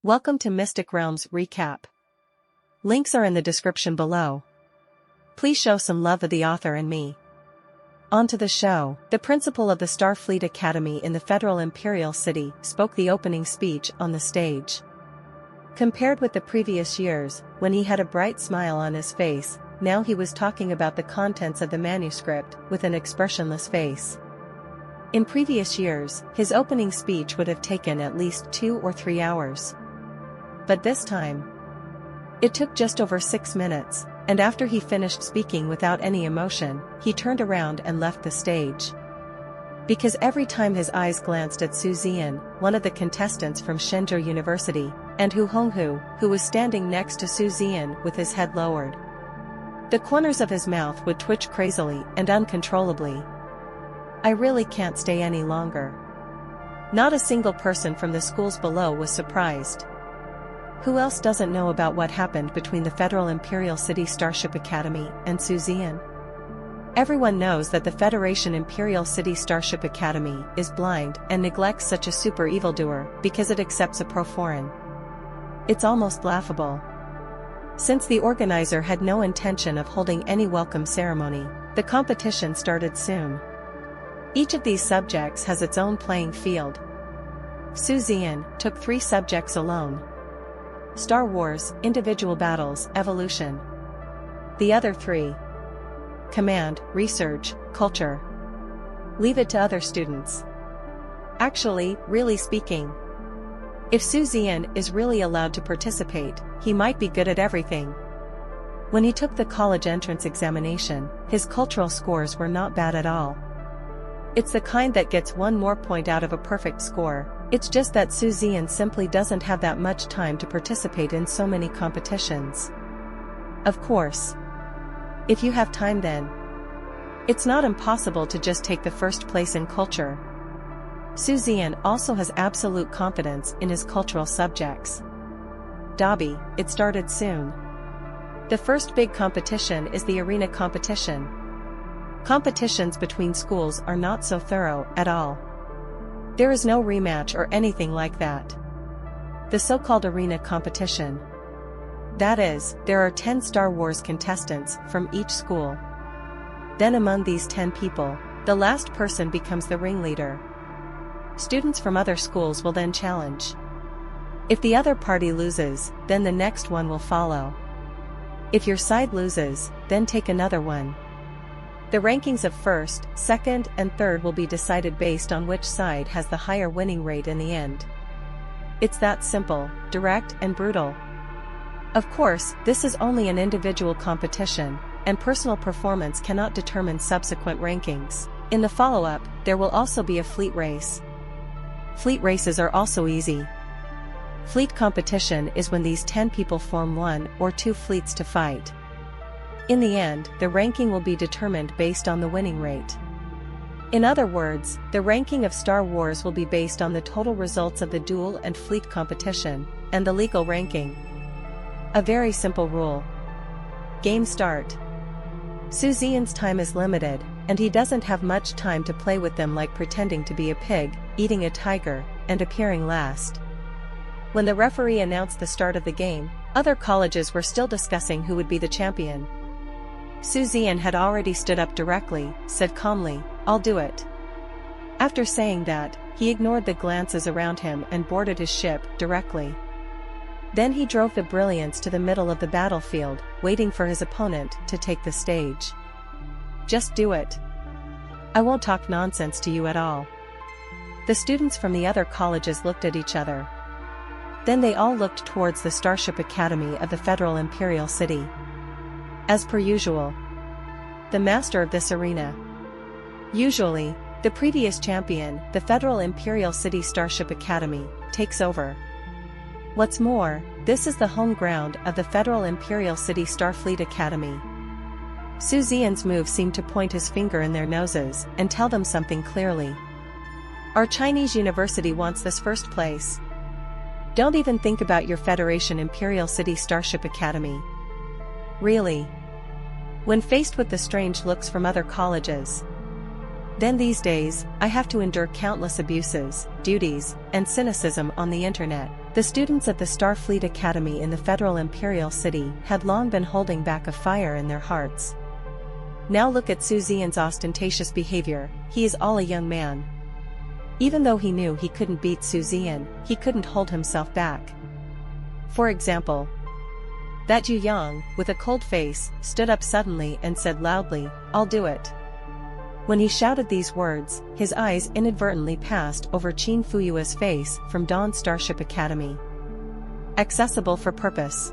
Welcome to Mystic Realms Recap. Links are in the description below. Please show some love of the author and me. On to the show. The principal of the Starfleet Academy in the Federal Imperial City spoke the opening speech on the stage. Compared with the previous years, when he had a bright smile on his face, now he was talking about the contents of the manuscript with an expressionless face. In previous years, his opening speech would have taken at least 2 or 3 hours. But this time, it took just over 6 minutes, and after he finished speaking without any emotion, he turned around and left the stage. Because every time his eyes glanced at Suzen, one of the contestants from Shenzhou University, and Hu Honghu, who was standing next to Suzen with his head lowered, the corners of his mouth would twitch crazily and uncontrollably. I really can't stay any longer. Not a single person from the schools below was surprised. Who else doesn't know about what happened between the Federal Imperial City Starship Academy and Suzen? Everyone knows that the Federation Imperial City Starship Academy is blind and neglects such a super evildoer because it accepts a pro-foreign. It's almost laughable. Since the organizer had no intention of holding any welcome ceremony, the competition started soon. Each of these subjects has its own playing field. Suzen took 3 subjects alone. Star Wars, Individual Battles, Evolution. The other 3. Command, Research, Culture. Leave it to other students. Actually, really speaking, if Suzen is really allowed to participate, he might be good at everything. When he took the college entrance examination, his cultural scores were not bad at all. It's the kind that gets 1 more point out of a perfect score. It's just that Suzen simply doesn't have that much time to participate in so many competitions. Of course, if you have time then, it's not impossible to just take the first place in culture. Suzen also has absolute confidence in his cultural subjects. Dobby, it started soon. The first big competition is the arena competition. Competitions between schools are not so thorough at all. There is no rematch or anything like that. The so-called arena competition. That is, there are 10 Star Wars contestants from each school. Then among these 10 people, the last person becomes the ringleader. Students from other schools will then challenge. If the other party loses, then the next one will follow. If your side loses, then take another one. The rankings of first, second, and third will be decided based on which side has the higher winning rate in the end. It's that simple, direct, and brutal. Of course, this is only an individual competition, and personal performance cannot determine subsequent rankings. In the follow-up, there will also be a fleet race. Fleet races are also easy. Fleet competition is when these 10 people form 1 or 2 fleets to fight. In the end, the ranking will be determined based on the winning rate. In other words, the ranking of Star Wars will be based on the total results of the duel and fleet competition, and the legal ranking. A very simple rule. Game start. Suzen's time is limited, and he doesn't have much time to play with them, like pretending to be a pig, eating a tiger, and appearing last. When the referee announced the start of the game, other colleges were still discussing who would be the champion. Suzen had already stood up directly, said calmly, "I'll do it." After saying that, he ignored the glances around him and boarded his ship directly. Then he drove the Brilliance to the middle of the battlefield, waiting for his opponent to take the stage. "Just do it. I won't talk nonsense to you at all." The students from the other colleges looked at each other. Then they all looked towards the Starship Academy of the Federal Imperial City. As per usual, the master of this arena. Usually, the previous champion, the Federal Imperial City Starship Academy, takes over. What's more, this is the home ground of the Federal Imperial City Starfleet Academy. Suzen's move seemed to point his finger in their noses and tell them something clearly. Our Chinese university wants this first place. Don't even think about your Federation Imperial City Starship Academy. Really. When faced with the strange looks from other colleges, then these days, I have to endure countless abuses, duties, and cynicism on the internet. The students at the Starfleet Academy in the Federal Imperial City had long been holding back a fire in their hearts. Now look at Suzen's ostentatious behavior. He is all a young man. Even though he knew he couldn't beat Suzen, he couldn't hold himself back. For example, that Yu Yang, with a cold face, stood up suddenly and said loudly, "I'll do it." When he shouted these words, his eyes inadvertently passed over Chin Fuyu's face from Dawn Starship Academy. Accessible for purpose.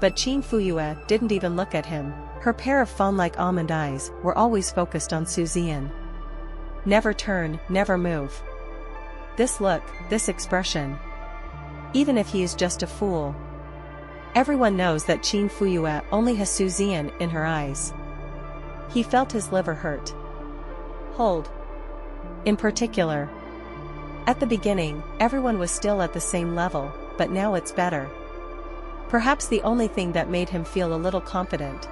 But Chin Fuyu didn't even look at him. Her pair of fawn-like almond eyes were always focused on Suzen. Never turn, never move. This look, this expression. Even if he is just a fool. Everyone knows that Chin Fuyu only has Suzen in her eyes. He felt his liver hurt. Hold. In particular. At the beginning, everyone was still at the same level, but now it's better. Perhaps the only thing that made him feel a little confident.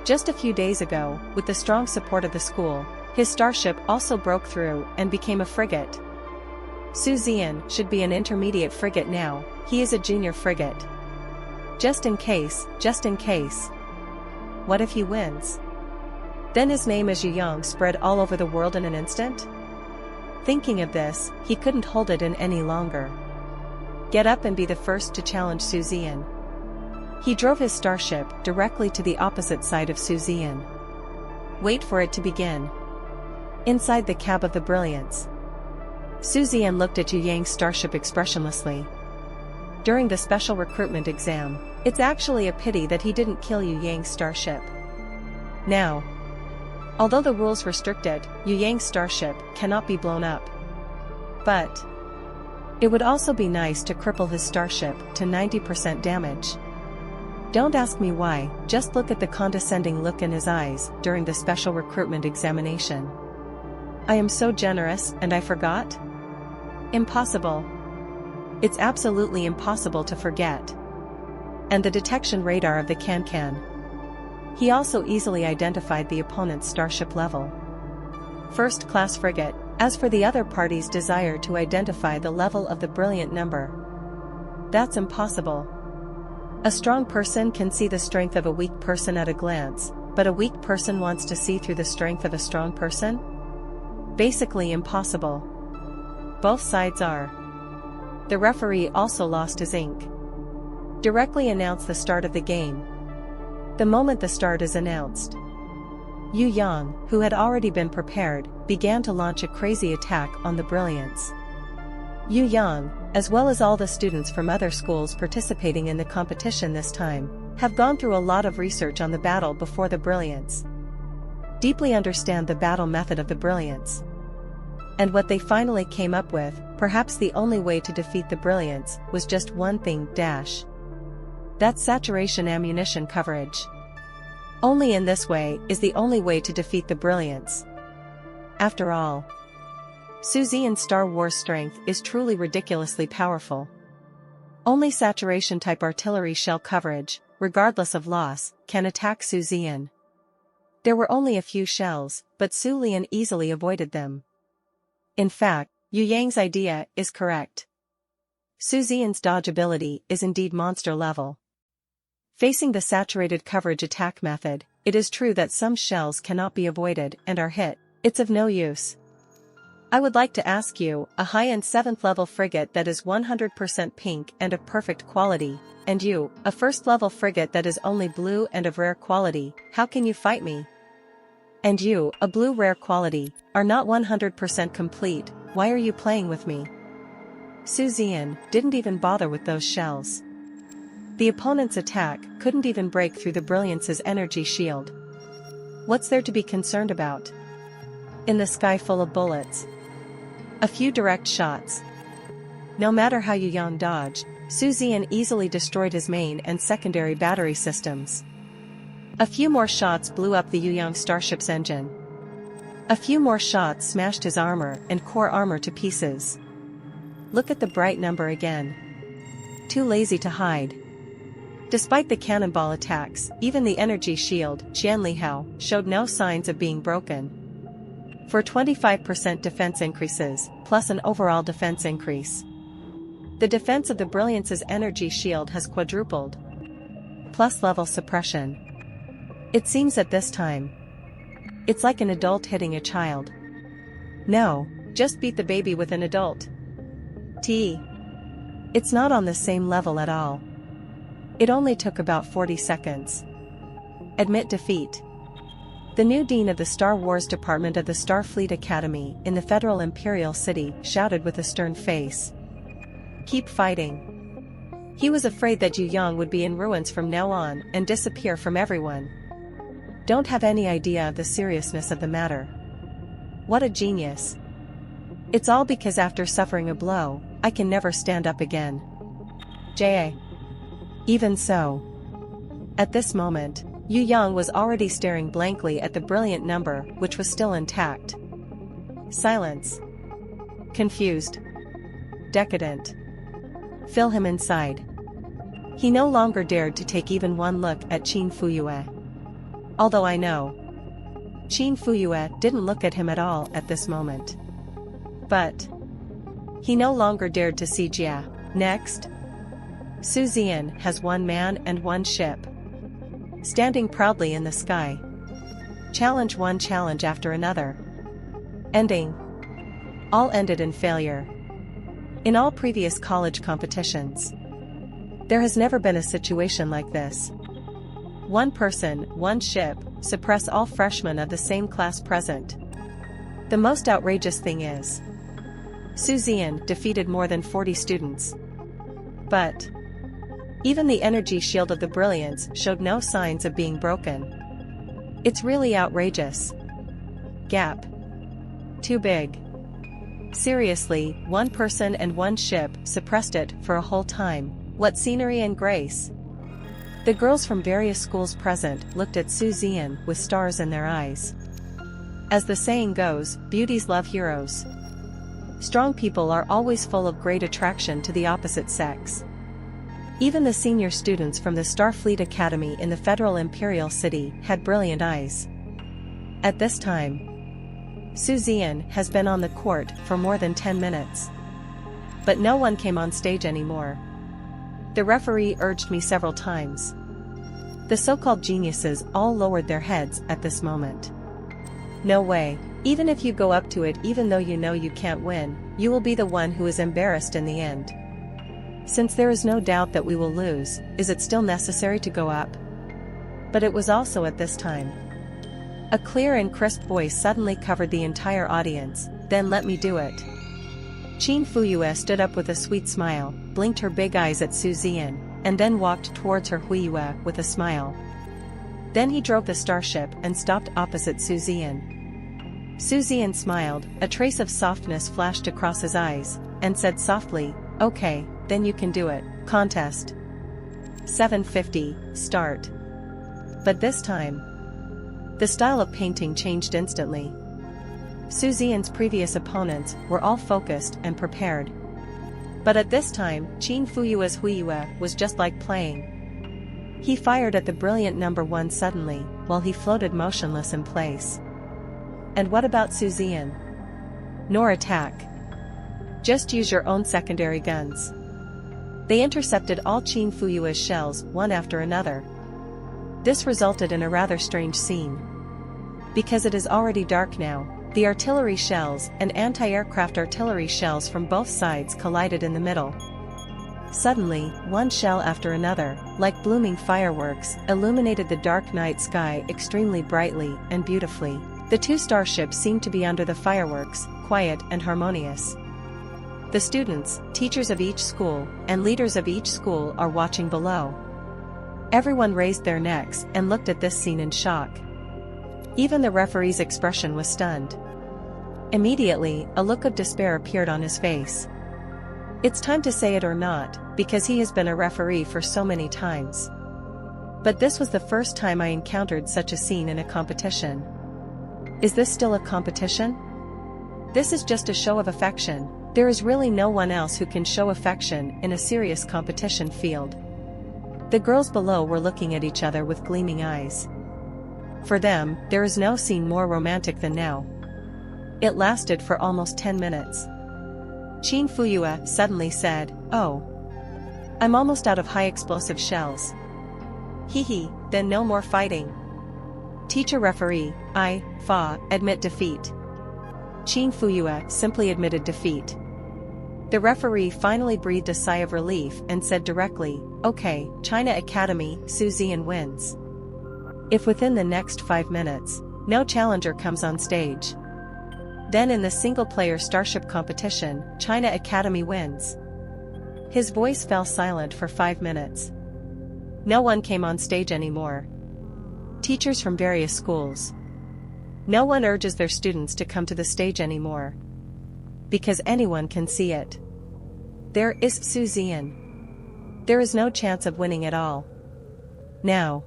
Just a few days ago, with the strong support of the school, his starship also broke through and became a frigate. Suzen should be an intermediate frigate now, he is a junior frigate. Just in case, just in case. What if he wins? Then his name as Yu Yang spread all over the world in an instant? Thinking of this, he couldn't hold it in any longer. Get up and be the first to challenge Suzen. He drove his starship directly to the opposite side of Suzen. Wait for it to begin. Inside the cab of the Brilliance. Suzen looked at Yu Yang's starship expressionlessly. During the special recruitment exam, it's actually a pity that he didn't kill Yu Yang's starship. Now, although the rules restrict it, Yu Yang's starship cannot be blown up. But it would also be nice to cripple his starship to 90% damage. Don't ask me why, just look at the condescending look in his eyes during the special recruitment examination. I am so generous and I forgot? Impossible. It's absolutely impossible to forget. And the detection radar of the Can-Can. He also easily identified the opponent's starship level. First-class frigate. As for the other party's desire to identify the level of the brilliant number, that's impossible. A strong person can see the strength of a weak person at a glance, but a weak person wants to see through the strength of a strong person? Basically impossible. Both sides are. The referee also lost his ink. Directly announced the start of the game. The moment the start is announced, Yu Yang, who had already been prepared, began to launch a crazy attack on the Brilliance. Yu Yang, as well as all the students from other schools participating in the competition this time, have gone through a lot of research on the battle before the Brilliance. Deeply understand the battle method of the Brilliance. And what they finally came up with, perhaps the only way to defeat the Brilliance, was just one thing, that's saturation ammunition coverage. Only in this way is the only way to defeat the Brilliance. After all, Suzen's Star Wars strength is truly ridiculously powerful. Only saturation-type artillery shell coverage, regardless of loss, can attack Suzen. There were only a few shells, but Suzen easily avoided them. In fact, Yu Yang's idea is correct. Suzen's dodge ability is indeed monster level. Facing the saturated coverage attack method, it is true that some shells cannot be avoided and are hit. It's of no use. I would like to ask you, a high-end 7th level frigate that is 100% pink and of perfect quality, and you, a 1st level frigate that is only blue and of rare quality, how can you fight me? And you, a blue rare quality, are not 100% complete, why are you playing with me? Suzen didn't even bother with those shells. The opponent's attack couldn't even break through the Brilliance's energy shield. What's there to be concerned about? In the sky full of bullets. A few direct shots. No matter how Yu Yang dodged, Suzen easily destroyed his main and secondary battery systems. A few more shots blew up the Yu Yang starship's engine. A few more shots smashed his armor and core armor to pieces. Look at the bright number again. Too lazy to hide. Despite the cannonball attacks, even the energy shield, Qianlihao, showed no signs of being broken. For 25% defense increases, plus an overall defense increase. The defense of the Brilliance's energy shield has quadrupled. Plus level suppression. It seems at this time, it's like an adult hitting a child. No, just beat the baby with an adult. It's not on the same level at all. It only took about 40 seconds. Admit defeat. The new dean of the Star Wars Department of the Starfleet Academy in the Federal Imperial City shouted with a stern face. Keep fighting. He was afraid that Yu Yang would be in ruins from now on and disappear from everyone. Don't have any idea of the seriousness of the matter. What a genius. It's all because after suffering a blow, I can never stand up again. J.A. Even so. At this moment, Yu Yang was already staring blankly at the brilliant number which was still intact. Silence. Confused. Decadent. Fill him inside. He no longer dared to take even one look at Chin Fuyu. Although I know Chin Fuyu didn't look at him at all at this moment. But he no longer dared to see Jia. Next. Suzen has one man and one ship. Standing proudly in the sky. Challenge one challenge after another. Ending. All ended in failure. In all previous college competitions, there has never been a situation like this. One person, one ship, suppress all freshmen of the same class present. The most outrageous thing is, Suzen defeated more than 40 students. But even the energy shield of the Brilliance showed no signs of being broken. It's really outrageous. Gap. Too big. Seriously, one person and one ship suppressed it for a whole time. What scenery and grace. The girls from various schools present looked at Suzen with stars in their eyes. As the saying goes, beauties love heroes. Strong people are always full of great attraction to the opposite sex. Even the senior students from the Starfleet Academy in the Federal Imperial City had brilliant eyes. At this time, Suzen has been on the court for more than 10 minutes. But no one came on stage anymore. The referee urged me several times. The so-called geniuses all lowered their heads at this moment. No way. Even if you go up to it even though you know you can't win, you will be the one who is embarrassed in the end. Since there is no doubt that we will lose, is it still necessary to go up? But it was also at this time. A clear and crisp voice suddenly covered the entire audience. Then let me do it. Chin Fuyu stood up with a sweet smile, blinked her big eyes at Suzen, and then walked towards her Huiyue with a smile. Then he drove the starship and stopped opposite Suzen. Suzen smiled, a trace of softness flashed across his eyes, and said softly, "Okay, then you can do it." Contest. 7:50, start. But this time, the style of painting changed instantly. Suzen's previous opponents were all focused and prepared. But at this time, Chin Fuyue's Huiyue was just like playing. He fired at the brilliant number 1 suddenly, while he floated motionless in place. And what about Suzen? Nor attack. Just use your own secondary guns. They intercepted all Chin Fuyue's shells, one after another. This resulted in a rather strange scene. Because it is already dark now, the artillery shells and anti-aircraft artillery shells from both sides collided in the middle. Suddenly, one shell after another, like blooming fireworks, illuminated the dark night sky extremely brightly and beautifully. The two starships seemed to be under the fireworks, quiet and harmonious. The students, teachers of each school, and leaders of each school are watching below. Everyone raised their necks and looked at this scene in shock. Even the referee's expression was stunned. Immediately, a look of despair appeared on his face. It's time to say it or not, because he has been a referee for so many times. But this was the first time I encountered such a scene in a competition. Is this still a competition? This is just a show of affection. There is really no one else who can show affection in a serious competition field. The girls below were looking at each other with gleaming eyes. For them, there is no scene more romantic than now. It lasted for almost 10 minutes. Chin Fuyu suddenly said, "Oh. I'm almost out of high explosive shells." Hee, then no more fighting. Teacher referee, admit defeat. Chin Fuyu simply admitted defeat. The referee finally breathed a sigh of relief and said directly, "Okay, China Academy, Zian wins. If within the next 5 minutes, no challenger comes on stage, then in the single-player starship competition, China Academy wins." His voice fell silent for 5 minutes. No one came on stage anymore. Teachers from various schools. No one urges their students to come to the stage anymore. Because anyone can see it. There is Suzen. There is no chance of winning at all. Now.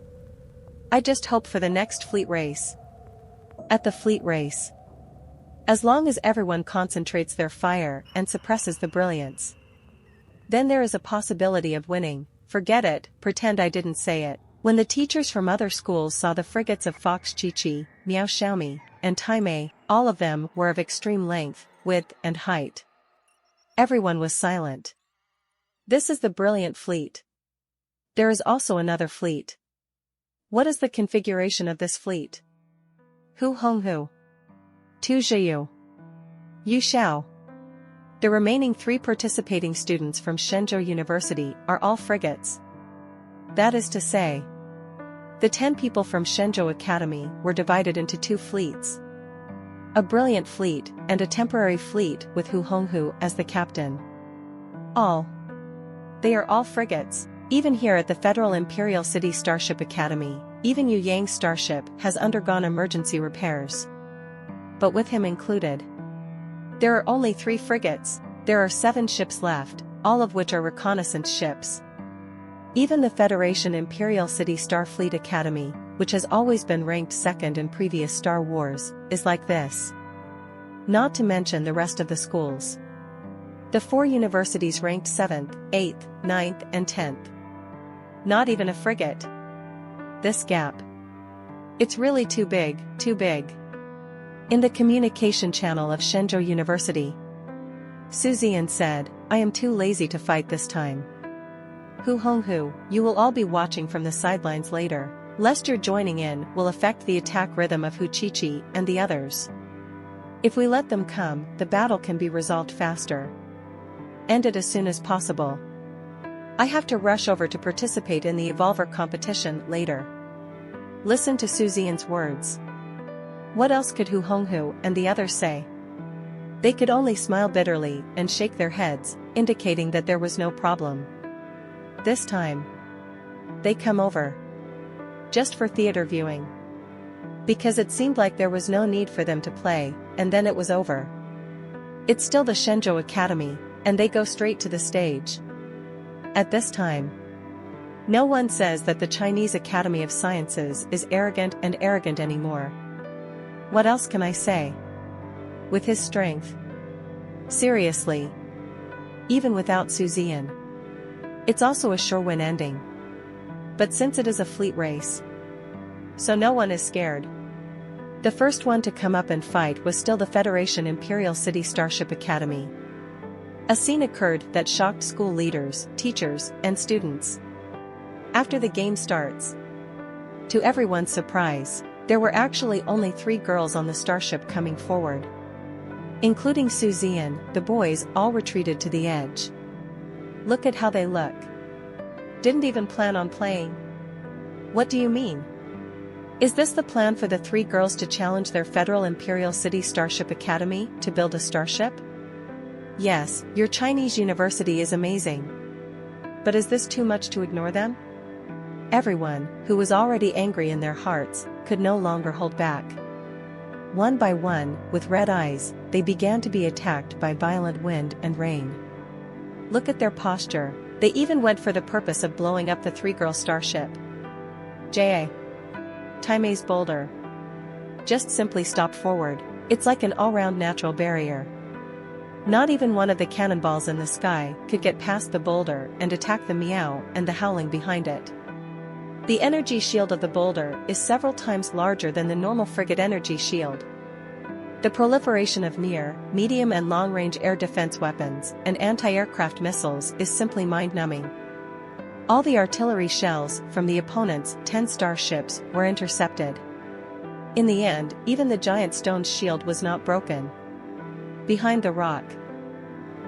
I just hope for the next fleet race. At the fleet race. As long as everyone concentrates their fire and suppresses the brilliance, then there is a possibility of winning. Forget it, pretend I didn't say it. When the teachers from other schools saw the frigates of Fox Chi-Chi, Miao Xiaomi, and Taimei, all of them were of extreme length, width and height. Everyone was silent. This is the brilliant fleet. There is also another fleet. What is the configuration of this fleet? Hu Honghu. Tu Zhiyu. Yu Xiao. The remaining 3 participating students from Shenzhou University are all frigates. That is to say, the 10 people from Shenzhou Academy were divided into 2 fleets. A brilliant fleet and a temporary fleet with Hu Honghu as the captain. They are all frigates. Even here at the Federal Imperial City Starship Academy, even Yu Yang's starship has undergone emergency repairs. But with him included, there are only 3 frigates. There are 7 ships left, all of which are reconnaissance ships. Even the Federation Imperial City Starfleet Academy, which has always been ranked second in previous Star Wars, is like this. Not to mention the rest of the schools. The 4 universities ranked 7th, 8th, 9th and 10th. Not even a frigate. This gap. It's really too big, too big. In the communication channel of Shenzhou University, Suzen said, "I am too lazy to fight this time. Hu Honghu, you will all be watching from the sidelines later, lest your joining in will affect the attack rhythm of Hu Chi-Chi and the others. If we let them come, the battle can be resolved faster. End it as soon as possible. I have to rush over to participate in the Evolver competition later." Listen to Suzen's words. What else could Hu Honghu and the others say? They could only smile bitterly and shake their heads, indicating that there was no problem. This time, they come over. Just for theater viewing. Because it seemed like there was no need for them to play, and then it was over. It's still the Shenzhou Academy, and they go straight to the stage. At this time, no one says that the Chinese Academy of Sciences is arrogant anymore. What else can I say? With his strength. Seriously. Even without Suzen. It's also a sure win ending. But since it is a fleet race, so no one is scared. The first one to come up and fight was still the Federation Imperial City Starship Academy. A scene occurred that shocked school leaders, teachers, and students. After the game starts, to everyone's surprise, there were actually only 3 girls on the starship coming forward. Including Suzen, the boys all retreated to the edge. Look at how they look. Didn't even plan on playing. What do you mean? Is this the plan for the 3 girls to challenge their Federal Imperial City Starship Academy to build a starship? Yes, your Chinese university is amazing. But is this too much to ignore them? Everyone, who was already angry in their hearts, could no longer hold back. One by one, with red eyes, they began to be attacked by violent wind and rain. Look at their posture. They even went for the purpose of blowing up the 3-girl starship. J.A. Taimei's boulder just simply stopped forward. It's like an all-round natural barrier. Not even one of the cannonballs in the sky could get past the boulder and attack the meow and the howling behind it. The energy shield of the boulder is several times larger than the normal frigate energy shield. The proliferation of near, medium and long-range air defense weapons and anti-aircraft missiles is simply mind-numbing. All the artillery shells from the opponent's 10 starships were intercepted. In the end, even the giant stone shield was not broken. Behind the rock,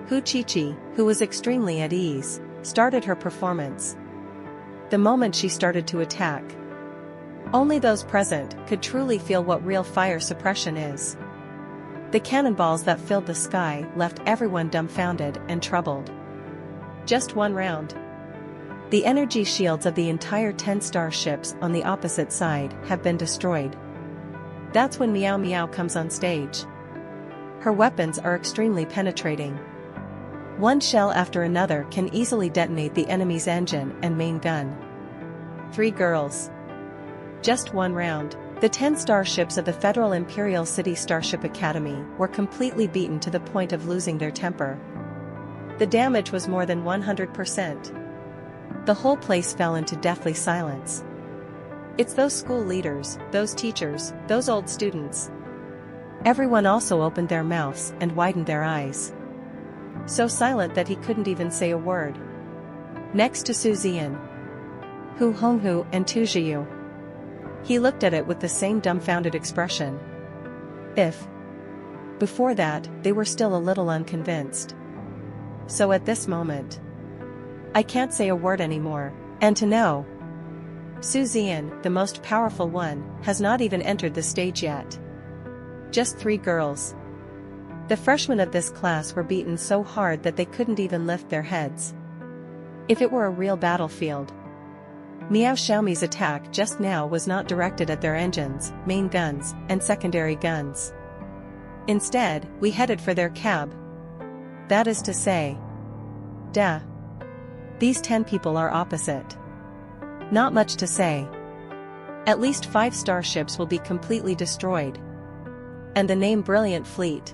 Hu Chi-Chi, who was extremely at ease, started her performance. The moment she started to attack, only those present could truly feel what real fire suppression is. The cannonballs that filled the sky left everyone dumbfounded and troubled. Just one round. The energy shields of the entire 10 starships on the opposite side have been destroyed. That's when Meow Meow comes on stage. Her weapons are extremely penetrating. One shell after another can easily detonate the enemy's engine and main gun. 3 girls. Just one round. The 10 starships of the Federal Imperial City Starship Academy were completely beaten to the point of losing their temper. The damage was more than 100%. The whole place fell into deathly silence. It's those school leaders, those teachers, those old students. Everyone also opened their mouths and widened their eyes. So silent that he couldn't even say a word. Next to Suzen, Hu Honghu and Tu Jiu. He looked at it with the same dumbfounded expression. Before that, they were still a little unconvinced. So at this moment, I can't say a word anymore, and to know, Suzen, the most powerful one, has not even entered the stage yet. Just 3 girls. The freshmen of this class were beaten so hard that they couldn't even lift their heads. If it were a real battlefield, Meow Xiaomi's attack just now was not directed at their engines, main guns, and secondary guns. Instead, we headed for their cab. That is to say, these 10 people are opposite. Not much to say. At least 5 starships will be completely destroyed. And the name Brilliant Fleet,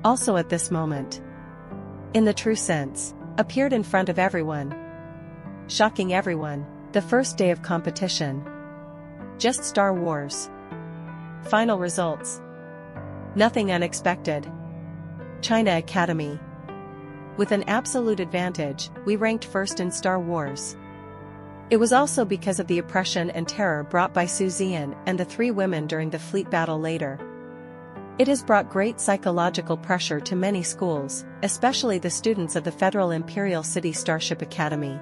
also at this moment, in the true sense, appeared in front of everyone. Shocking everyone. The first day of competition. Just Star Wars. Final results. Nothing unexpected. China Academy. With an absolute advantage, we ranked first in Star Wars. It was also because of the oppression and terror brought by Suzen and the 3 women during the fleet battle later. It has brought great psychological pressure to many schools, especially the students of the Federal Imperial City Starship Academy.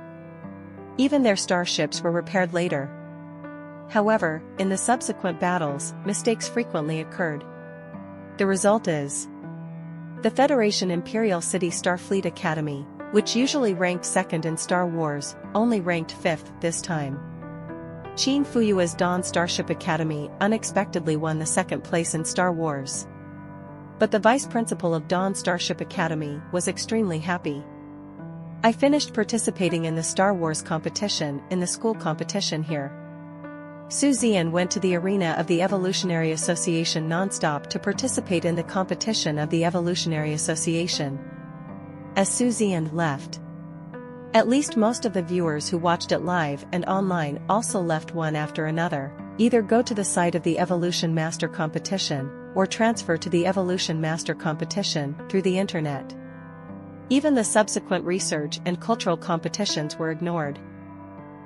Even their starships were repaired later. However, in the subsequent battles, mistakes frequently occurred. The result is, the Federation Imperial City Starfleet Academy, which usually ranked second in Star Wars, only ranked 5th this time. Chin Fuyu's Dawn Starship Academy unexpectedly won the 2nd place in Star Wars. But the vice principal of Dawn Starship Academy was extremely happy. I finished participating in the Star Wars competition in the school competition here. Suzen went to the arena of the Evolutionary Association non-stop to participate in the competition of the Evolutionary Association. As Suzen left, at least most of the viewers who watched it live and online also left one after another, either go to the site of the Evolution Master competition, or transfer to the Evolution Master competition through the internet. Even the subsequent research and cultural competitions were ignored.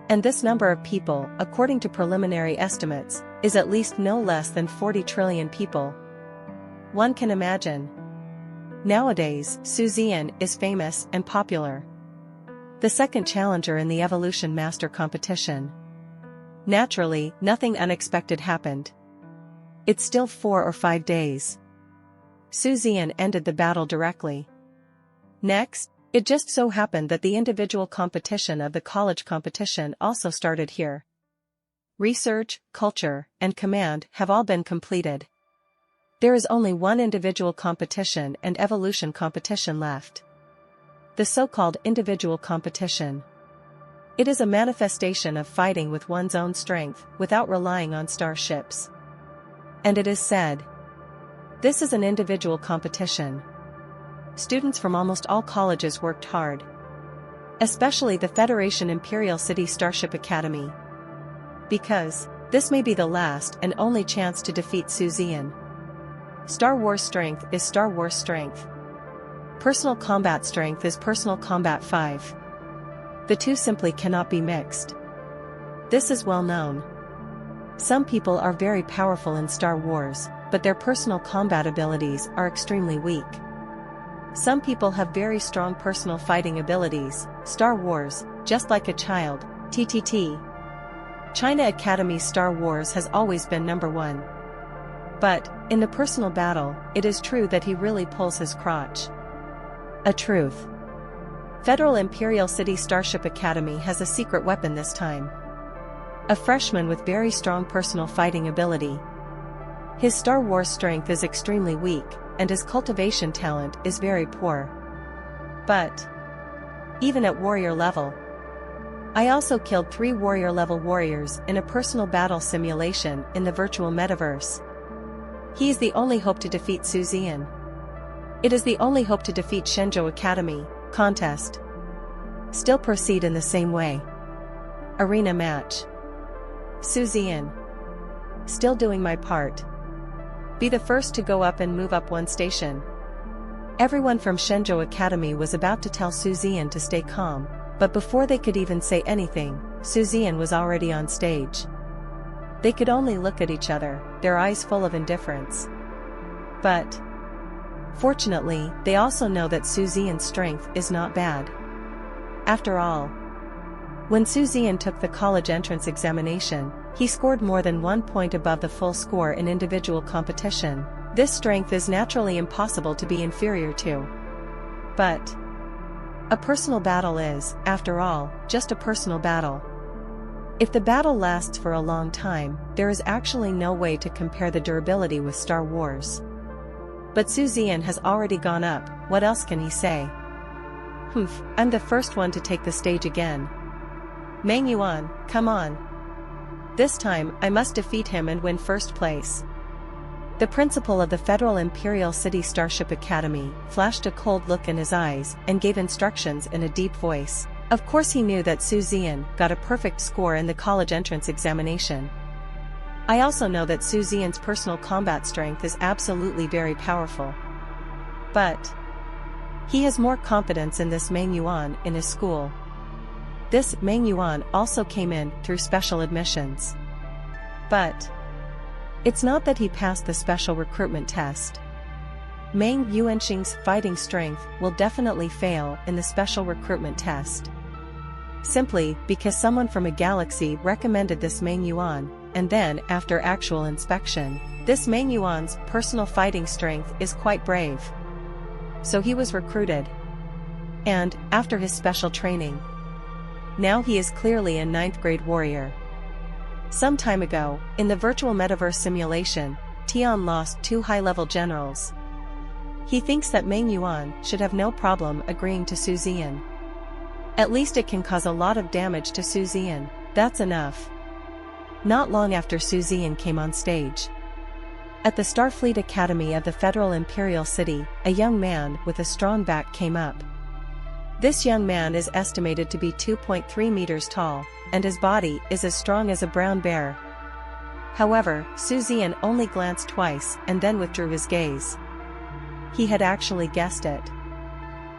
And this number of people, according to preliminary estimates, is at least no less than 40 trillion people. One can imagine. Nowadays, Suzen is famous and popular. The second challenger in the Evolution Master competition. Naturally, nothing unexpected happened. It's still 4 or 5 days. Suzen ended the battle directly. Next, it just so happened that the individual competition of the college competition also started here. Research, culture, and command have all been completed. There is only one individual competition and evolution competition left. The so-called individual competition. It is a manifestation of fighting with one's own strength without relying on starships. And it is said, this is an individual competition. Students from almost all colleges worked hard. Especially the Federation Imperial City Starship Academy. Because, this may be the last and only chance to defeat Suzen. Star Wars strength is Star Wars strength. Personal combat strength is personal combat 5. The two simply cannot be mixed. This is well known. Some people are very powerful in Star Wars, but their personal combat abilities are extremely weak. Some people have very strong personal fighting abilities. Star Wars, just like a child, TTT. China Academy's Star Wars has always been number 1. But, in the personal battle, it is true that he really pulls his crotch. A truth. Federal Imperial City Starship Academy has a secret weapon this time. A freshman with very strong personal fighting ability. His Star Wars strength is extremely weak, and his cultivation talent is very poor. But, even at warrior level, I also killed 3 warrior level warriors in a personal battle simulation in the virtual metaverse. He is the only hope to defeat Suzen. It is the only hope to defeat Shenzhou Academy. Contest. Still proceed in the same way. Arena match. Suzen. Still doing my part. Be the first to go up and move up 1 station. Everyone from Shenzhou Academy was about to tell Suzen to stay calm, but before they could even say anything, Suzen was already on stage. They could only look at each other, their eyes full of indifference. But, fortunately, they also know that Suzen's strength is not bad. After all, when Suzen took the college entrance examination, he scored more than 1 point above the full score in individual competition. This strength is naturally impossible to be inferior to. But a personal battle is, after all, just a personal battle. If the battle lasts for a long time, there is actually no way to compare the durability with Star Wars. But Suzen has already gone up, what else can he say? Humph, I'm the first one to take the stage again. ManhwaRecap, come on. This time, I must defeat him and win first place. The principal of the Federal Imperial City Starship Academy flashed a cold look in his eyes and gave instructions in a deep voice. Of course he knew that Suzen got a perfect score in the college entrance examination. I also know that Suzen's personal combat strength is absolutely very powerful. But he has more confidence in this ManhwaRecap in his school. This ManhwaRecap also came in through special admissions. But it's not that he passed the special recruitment test. ManhwaRecap's fighting strength will definitely fail in the special recruitment test. Simply because someone from a galaxy recommended this ManhwaRecap, and then after actual inspection, this ManhwaRecap's personal fighting strength is quite brave. So he was recruited. And, after his special training, now he is clearly a 9th grade warrior. Some time ago, in the virtual metaverse simulation, Tian lost 2 high-level generals. He thinks that ManhwaRecap should have no problem agreeing to Suzen. At least it can cause a lot of damage to Suzen, that's enough. Not long after Suzen came on stage. At the Starfleet Academy of the Federal Imperial City, a young man with a strong back came up. This young man is estimated to be 2.3 meters tall, and his body is as strong as a brown bear. However, Suzen only glanced twice and then withdrew his gaze. He had actually guessed it.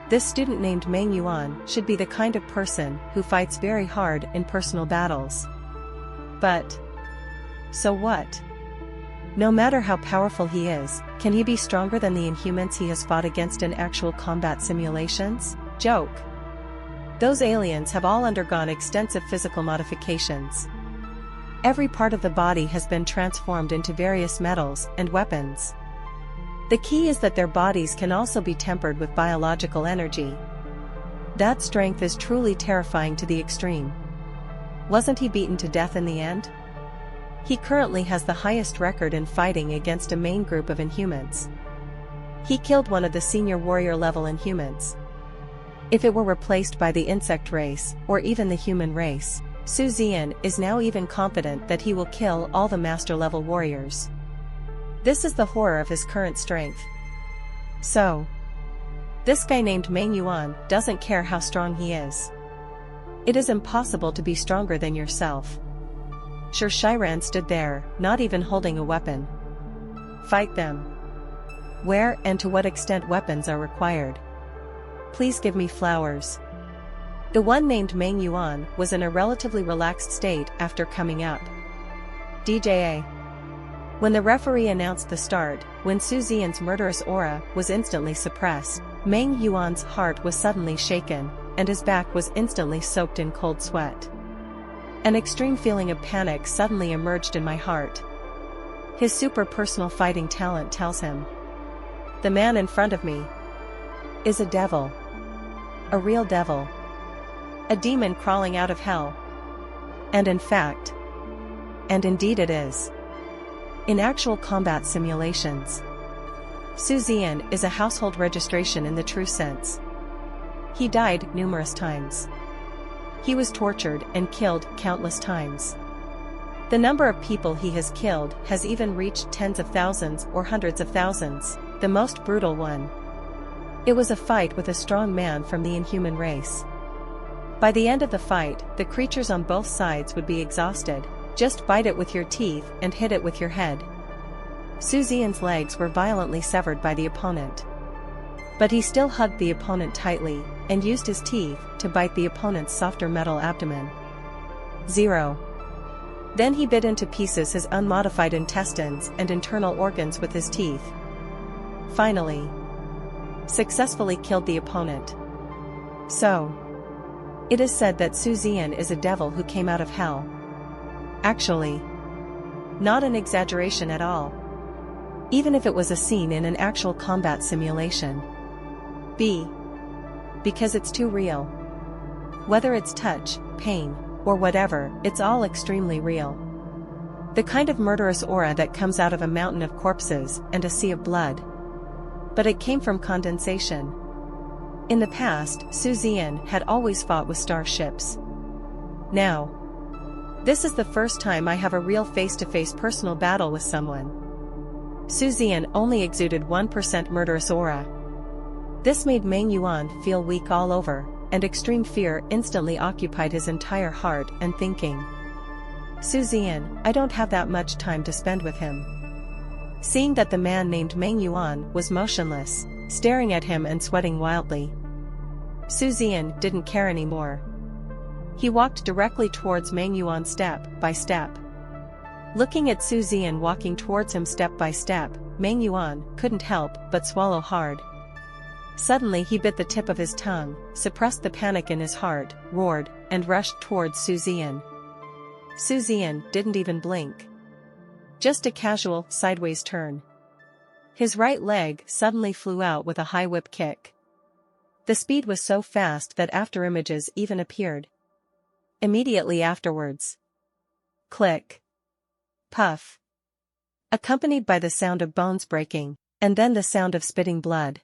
This student named ManhwaRecap should be the kind of person who fights very hard in personal battles. But so what? No matter how powerful he is, can he be stronger than the Inhumans he has fought against in actual combat simulations? Joke. Those aliens have all undergone extensive physical modifications. Every part of the body has been transformed into various metals and weapons. The key is that their bodies can also be tempered with biological energy. That strength is truly terrifying to the extreme. Wasn't he beaten to death in the end? He currently has the highest record in fighting against a main group of Inhumans. He killed one of the senior warrior level Inhumans. If it were replaced by the insect race, or even the human race, Suzen is now even confident that he will kill all the master level warriors. This is the horror of his current strength. So, this guy named ManhwaRecap doesn't care how strong he is. It is impossible to be stronger than yourself. Sure, Shiran stood there, not even holding a weapon. Fight them. where and to what extent weapons are required. Please give me flowers. The one named Manhwa was in a relatively relaxed state after coming up. DJA. When the referee announced the start, when Suzen's murderous aura was instantly suppressed, Manhwa's heart was suddenly shaken, and his back was instantly soaked in cold sweat. An extreme feeling of panic suddenly emerged in my heart. His super-personal fighting talent tells him. The man in front of me is a devil. A real devil. A demon crawling out of hell. And in fact, and indeed it is. In actual combat simulations, Suzen is a household registration in the true sense. He died numerous times. He was tortured and killed countless times. The number of people he has killed has even reached tens of thousands or hundreds of thousands, the most brutal one. It was a fight with a strong man from the inhuman race. By the end of the fight, the creatures on both sides would be exhausted. Just bite it with your teeth and hit it with your head. Suzen's legs were violently severed by the opponent. But he still hugged the opponent tightly, and used his teeth to bite the opponent's softer metal abdomen. 0. Then he bit into pieces his unmodified intestines and internal organs with his teeth. Finally, successfully killed the opponent. So, it is said that Suzen is a devil who came out of hell. Actually, not an exaggeration at all. Even if it was a scene in an actual combat simulation. B. Because it's too real. Whether it's touch, pain, or whatever, it's all extremely real. The kind of murderous aura that comes out of a mountain of corpses and a sea of blood. But it came from condensation. In the past, Suzen had always fought with starships. Now, this is the first time I have a real face-to-face personal battle with someone. Suzen only exuded 1% murderous aura. This made Manhwa feel weak all over, and extreme fear instantly occupied his entire heart and thinking. Suzen, I don't have that much time to spend with him. Seeing that the man named Manhwa was motionless, staring at him and sweating wildly, Suzen didn't care anymore. He walked directly towards Manhwa step by step. Looking at Suzen walking towards him step by step, Manhwa couldn't help but swallow hard. Suddenly he bit the tip of his tongue, suppressed the panic in his heart, roared, and rushed towards Suzen. Suzen didn't even blink. Just a casual, sideways turn. His right leg suddenly flew out with a high whip kick. The speed was so fast that after images even appeared. Immediately afterwards. Click. Puff. Accompanied by the sound of bones breaking, and then the sound of spitting blood.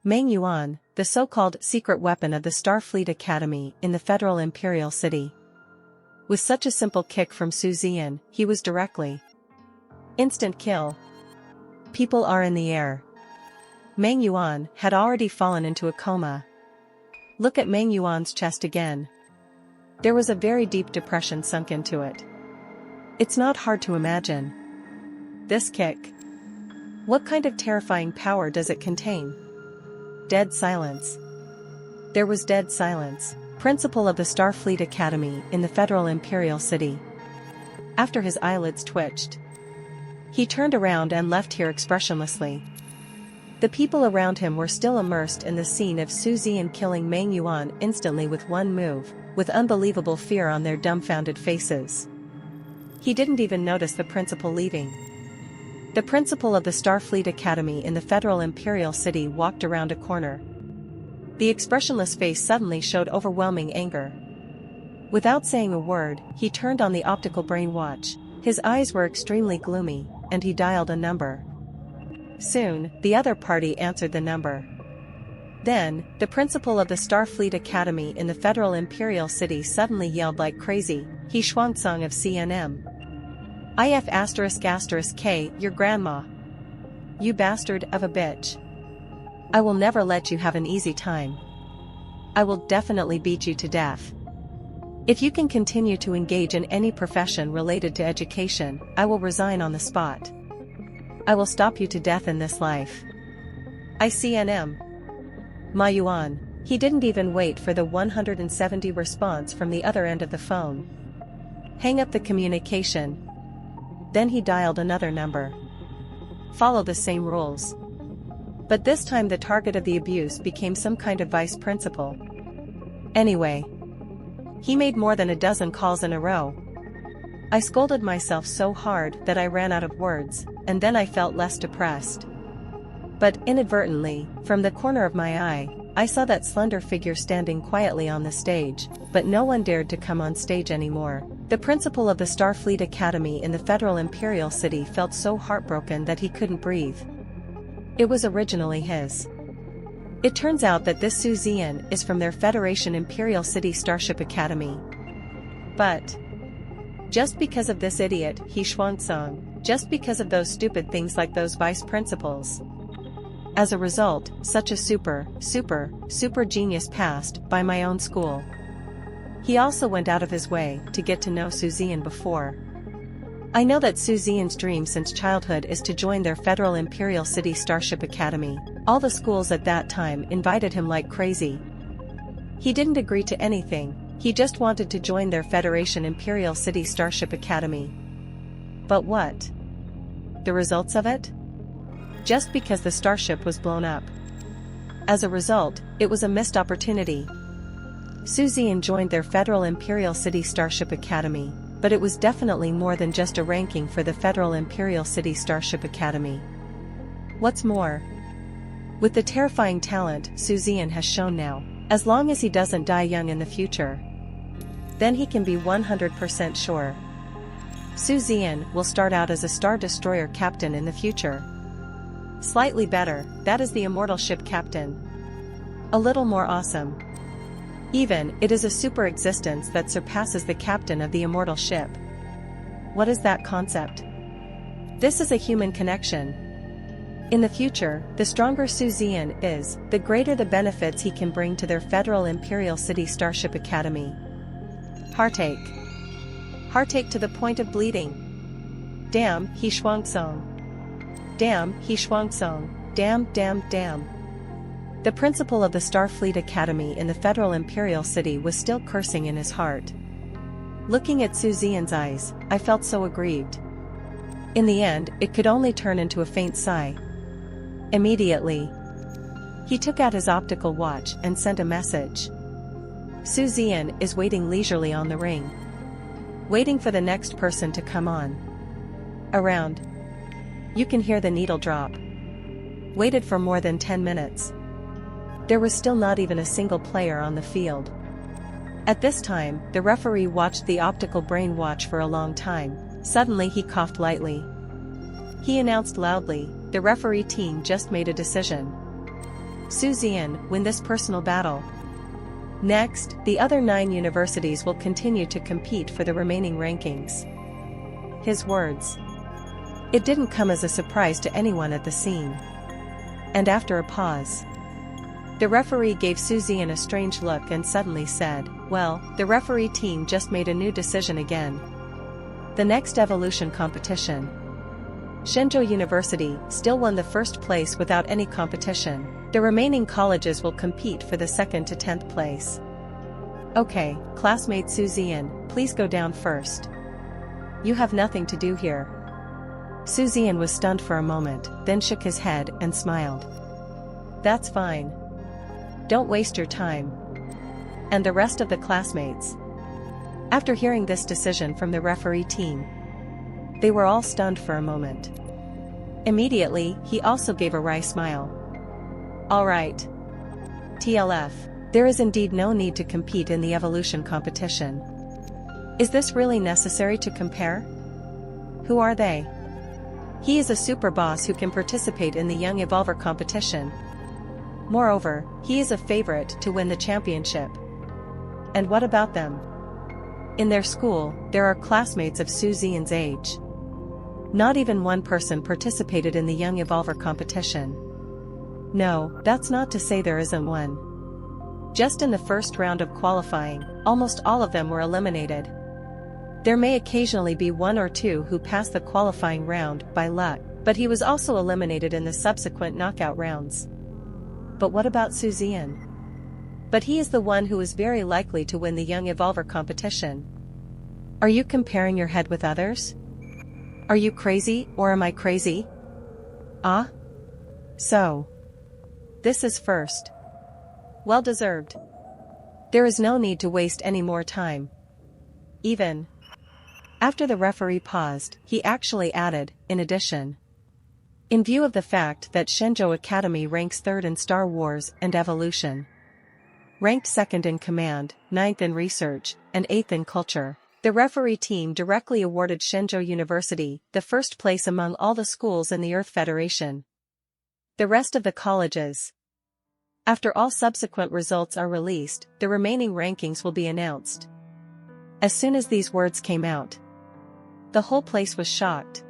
Manhwa, the so-called secret weapon of the Starfleet Academy in the Federal Imperial City. With such a simple kick from Suzen, he was directly. Instant kill. People are in the air. Manhwa had already fallen into a coma. Look at Manhwa's chest again. There was a very deep depression sunk into it. It's not hard to imagine. This kick. What kind of terrifying power does it contain? Dead silence. There was dead silence. Principal of the Starfleet Academy in the Federal Imperial City. After his eyelids twitched, he turned around and left here expressionlessly. The people around him were still immersed in the scene of Suzen killing Manhwa instantly with one move, with unbelievable fear on their dumbfounded faces. He didn't even notice the principal leaving. The principal of the Starfleet Academy in the Federal Imperial City walked around a corner. The expressionless face suddenly showed overwhelming anger. Without saying a word, he turned on the optical brain watch. His eyes were extremely gloomy, and he dialed a number. Soon, the other party answered the number. Then, the principal of the Starfleet Academy in the Federal Imperial City suddenly yelled like crazy, "He Shuangsong of CNM. IF***K, your grandma. You bastard of a bitch. I will never let you have an easy time. I will definitely beat you to death. If you can continue to engage in any profession related to education, I will resign on the spot. I will stop you to death in this life. ICNM. Ma Yuan. He didn't even wait for the 170 response from the other end of the phone. Hang up the communication. Then he dialed another number. Follow the same rules. But this time the target of the abuse became some kind of vice principal. Anyway, he made more than a dozen calls in a row. I scolded myself so hard that I ran out of words, and then I felt less depressed. But inadvertently, from the corner of my eye, I saw that slender figure standing quietly on the stage, but no one dared to come on stage anymore. The principal of the Starfleet Academy in the Federal Imperial City felt so heartbroken that he couldn't breathe. It was originally his. It turns out that this Zian is from their Federation Imperial City Starship Academy. But just because of this idiot, He Shuangsong, just because of those stupid things like those vice principals. As a result, such a super genius passed by my own school. He also went out of his way to get to know Suzen before. I know that Suzen's dream since childhood is to join their Federal Imperial City Starship Academy. All the schools at that time invited him like crazy. He didn't agree to anything, he just wanted to join their Federation Imperial City Starship Academy. But what? The results of it? Just because the starship was blown up. As a result, it was a missed opportunity. Suzen joined their Federal Imperial City Starship Academy, but it was definitely more than just a ranking for the Federal Imperial City Starship Academy. What's more, with the terrifying talent Suzen has shown now, as long as he doesn't die young in the future, then he can be 100% sure Suzen will start out as a Star Destroyer captain in the future. Slightly better, that is the immortal ship captain. A little more awesome. Even, it is a super existence that surpasses the captain of the immortal ship. What is that concept? This is a human connection. In the future, the stronger Suzen is, the greater the benefits he can bring to their Federal Imperial City Starship Academy. Heartache. Heartache to the point of bleeding. Damn, He Shuangsong. Damn, He Shuangsong. Damn. The principal of the Starfleet Academy in the Federal Imperial City was still cursing in his heart. Looking at Suzen's eyes, I felt so aggrieved. In the end, it could only turn into a faint sigh. Immediately, he took out his optical watch and sent a message. Suzen is waiting leisurely on the ring. Waiting for the next person to come on. Around. You can hear the needle drop. Waited for more than 10 minutes. There was still not even a single player on the field. At this time, the referee watched the optical brain watch for a long time. Suddenly he coughed lightly. He announced loudly, the referee team just made a decision. Suzen win this personal battle. Next, the other 9 universities will continue to compete for the remaining rankings. His words. It didn't come as a surprise to anyone at the scene. And after a pause, the referee gave Suzen a strange look and suddenly said, well, the referee team just made a new decision again. The next evolution competition. Shenzhou University still won the first place without any competition. The remaining colleges will compete for the 2nd to 10th place. Okay, classmate Suzen, please go down first. You have nothing to do here. Suzen was stunned for a moment, then shook his head and smiled. That's fine. Don't waste your time. And the rest of the classmates. After hearing this decision from the referee team, they were all stunned for a moment. Immediately, he also gave a wry smile. All right. TLF, there is indeed no need to compete in the evolution competition. Is this really necessary to compare? Who are they? He is a super boss who can participate in the Young Evolver competition. Moreover, he is a favorite to win the championship. And what about them? In their school, there are classmates of Suzen's age. Not even one person participated in the Young Evolver competition. No, that's not to say there isn't one. Just in the first round of qualifying, almost all of them were eliminated. There may occasionally be 1 or 2 who pass the qualifying round by luck, But he was also eliminated in the subsequent knockout rounds. But what about Suzen? But he is the one who is very likely to win the Young Evolver competition. Are you comparing your head with others? Are you crazy, or am I crazy? Ah? So. This is first. Well deserved. There is no need to waste any more time. Even. After the referee paused, he actually added, in addition. In view of the fact that Shenzhou Academy ranks 3rd in Star Wars and Evolution, ranked 2nd in Command, 9th in Research, and 8th in Culture, the referee team directly awarded Shenzhou University the first place among all the schools in the Earth Federation. The rest of the colleges. After all subsequent results are released, the remaining rankings will be announced. As soon as these words came out, the whole place was shocked.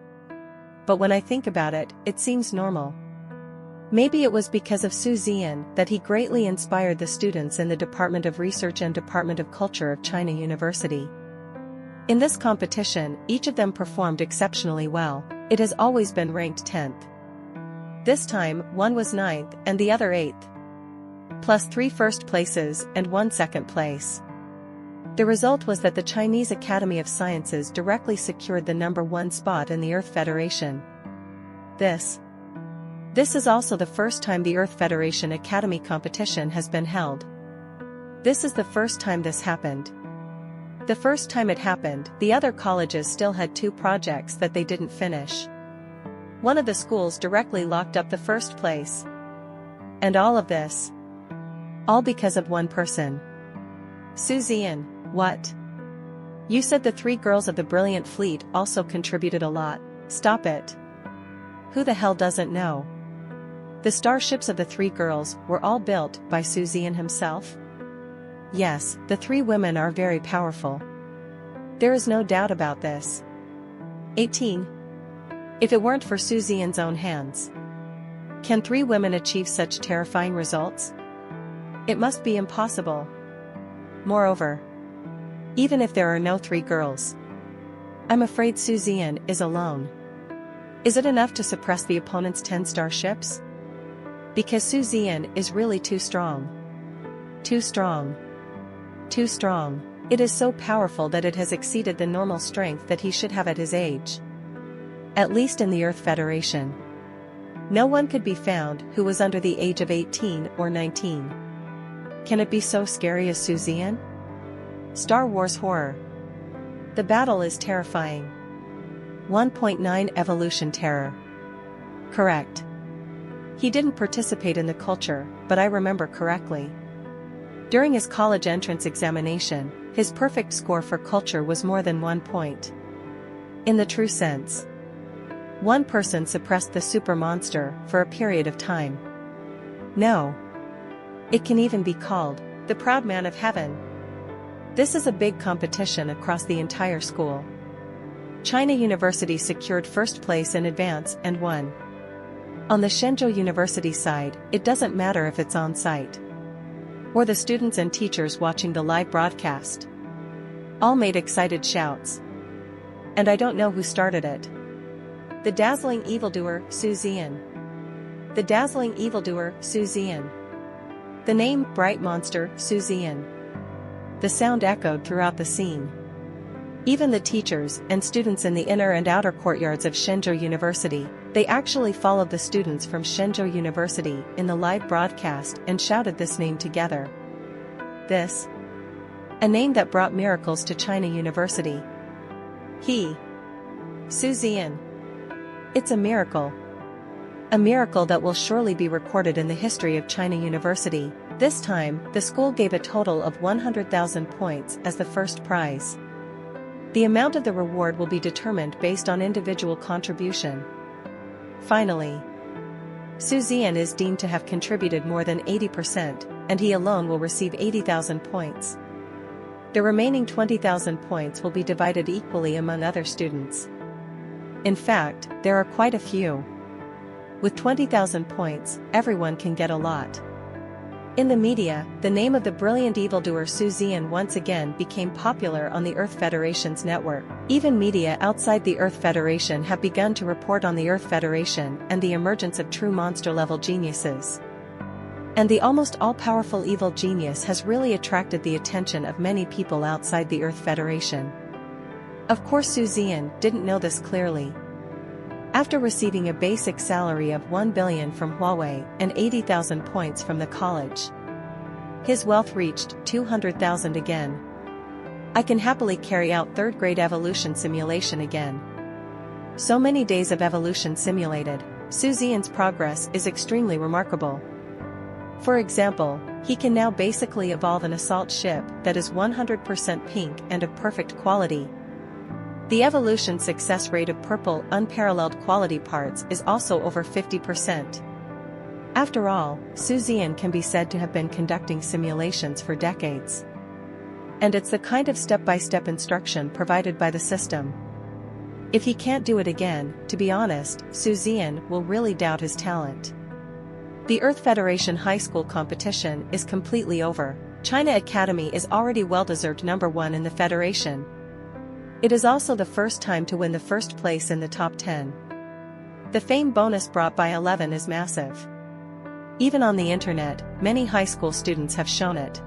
But when I think about it, it seems normal. Maybe it was because of Zian that he greatly inspired the students in the Department of Research and Department of Culture of China University. In this competition, each of them performed exceptionally well. It has always been ranked 10th. This time, one was 9th and the other 8th. Plus 3 first places and 1 second place. The result was that the Chinese Academy of Sciences directly secured the number 1 spot in the Earth Federation. This is also the first time the Earth Federation Academy competition has been held. This is the first time this happened. The first time it happened, the other colleges still had 2 projects that they didn't finish. One of the schools directly locked up the first place. And all of this. All because of one person. Suzen, what? You said the 3 girls of the Brilliant Fleet also contributed a lot. Stop it. Who the hell doesn't know? The starships of the 3 girls were all built by Suzen himself? Yes, the 3 women are very powerful. There is no doubt about this. 18. If it weren't for Suzen's own hands. Can 3 women achieve such terrifying results? It must be impossible. Moreover, even if there are no 3 girls, I'm afraid Suzen is alone. Is it enough to suppress the opponent's 10 starships? Because Suzen is really too strong. Too strong. Too strong. It is so powerful that it has exceeded the normal strength that he should have at his age. At least in the Earth Federation. No one could be found who was under the age of 18 or 19. Can it be so scary as Suzen? Star Wars horror. The battle is terrifying. 1.9 Evolution terror. Correct. He didn't participate in the culture, but I remember correctly. During his college entrance examination, his perfect score for culture was more than 1 point. In the true sense. One person suppressed the super monster for a period of time. No. It can even be called the proud man of heaven. This is a big competition across the entire school. China University secured first place in advance and won. On the Shenzhou University side, it doesn't matter if it's on site or the students and teachers watching the live broadcast. All made excited shouts. And I don't know who started it. The dazzling evildoer, Suzen. The dazzling evildoer, Suzen. The name, bright monster, Suzen. The sound echoed throughout the scene. Even the teachers and students in the inner and outer courtyards of Shenzhou University, they actually followed the students from Shenzhou University in the live broadcast and shouted this name together. This. A name that brought miracles to China University. Suzen. It's a miracle. A miracle that will surely be recorded in the history of China University. This time, the school gave a total of 100,000 points as the first prize. The amount of the reward will be determined based on individual contribution. Finally, Suzen is deemed to have contributed more than 80%, and he alone will receive 80,000 points. The remaining 20,000 points will be divided equally among other students. In fact, there are quite a few. With 20,000 points, everyone can get a lot. In the media, the name of the brilliant evildoer Zian once again became popular on the Earth Federation's network. Even media outside the Earth Federation have begun to report on the Earth Federation and the emergence of true monster-level geniuses. And the almost all-powerful evil genius has really attracted the attention of many people outside the Earth Federation. Of course Zian didn't know this clearly. After receiving a basic salary of 1 billion from Huawei and 80,000 points from the college, his wealth reached 200,000 again. I can happily carry out third-grade evolution simulation again. So many days of evolution simulated, Zian's progress is extremely remarkable. For example, he can now basically evolve an assault ship that is 100% pink and of perfect quality. The evolution success rate of purple unparalleled quality parts is also over 50%. After all, Zian can be said to have been conducting simulations for decades. And it's the kind of step-by-step instruction provided by the system. If he can't do it again, to be honest, Zian will really doubt his talent. The Earth Federation High School competition is completely over. China Academy is already well-deserved #1 in the Federation. It is also the first time to win the first place in the top 10. The fame bonus brought by 11 is massive. Even on the internet, many high school students have shown it.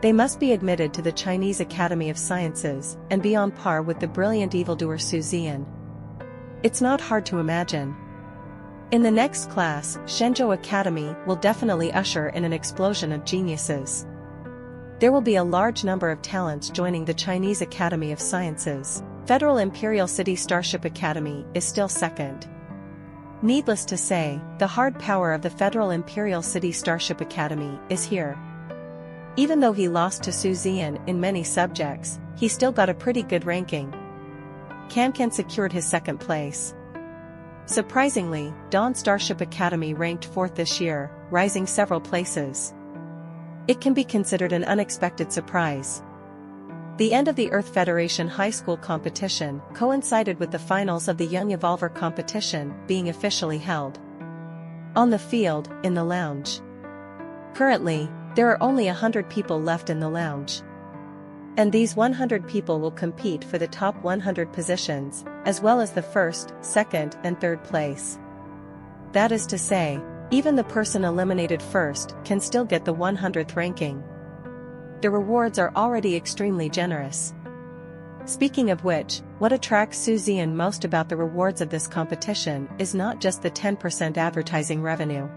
They must be admitted to the Chinese Academy of Sciences and be on par with the brilliant evildoer Zian. It's not hard to imagine. In the next class, Shenzhou Academy will definitely usher in an explosion of geniuses. There will be a large number of talents joining the Chinese Academy of Sciences. Federal Imperial City Starship Academy is still second. Needless to say, the hard power of the Federal Imperial City Starship Academy is here. Even though he lost to Zian in many subjects, he still got a pretty good ranking. Can secured his second place. Surprisingly, Dawn Starship Academy ranked 4th this year, rising several places. It can be considered an unexpected surprise. The end of the Earth Federation High School competition coincided with the finals of the Young Evolver competition being officially held. On the field, in the lounge. Currently, there are only 100 people left in the lounge. And these 100 people will compete for the top 100 positions, as well as the first, second, and third place. That is to say, even the person eliminated first can still get the 100th ranking. The rewards are already extremely generous. Speaking of which, what attracts Zian most about the rewards of this competition is not just the 10% advertising revenue.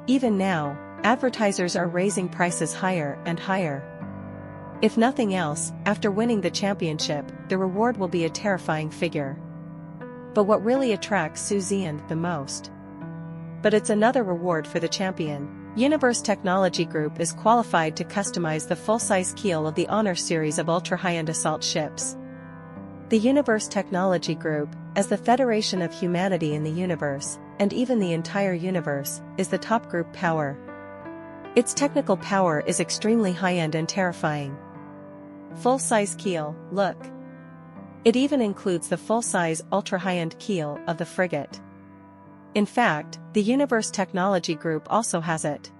Even now, advertisers are raising prices higher and higher. If nothing else, after winning the championship, the reward will be a terrifying figure. But what really attracts Zian the most? But it's another reward for the champion. Universe Technology Group is qualified to customize the full-size keel of the Honor series of ultra-high-end assault ships. The Universe Technology Group, as the federation of humanity in the universe, and even the entire universe, is the top group power. Its technical power is extremely high-end and terrifying. Full-size keel, look. It even includes the full-size ultra-high-end keel of the frigate. In fact, the Universe Technology Group also has it.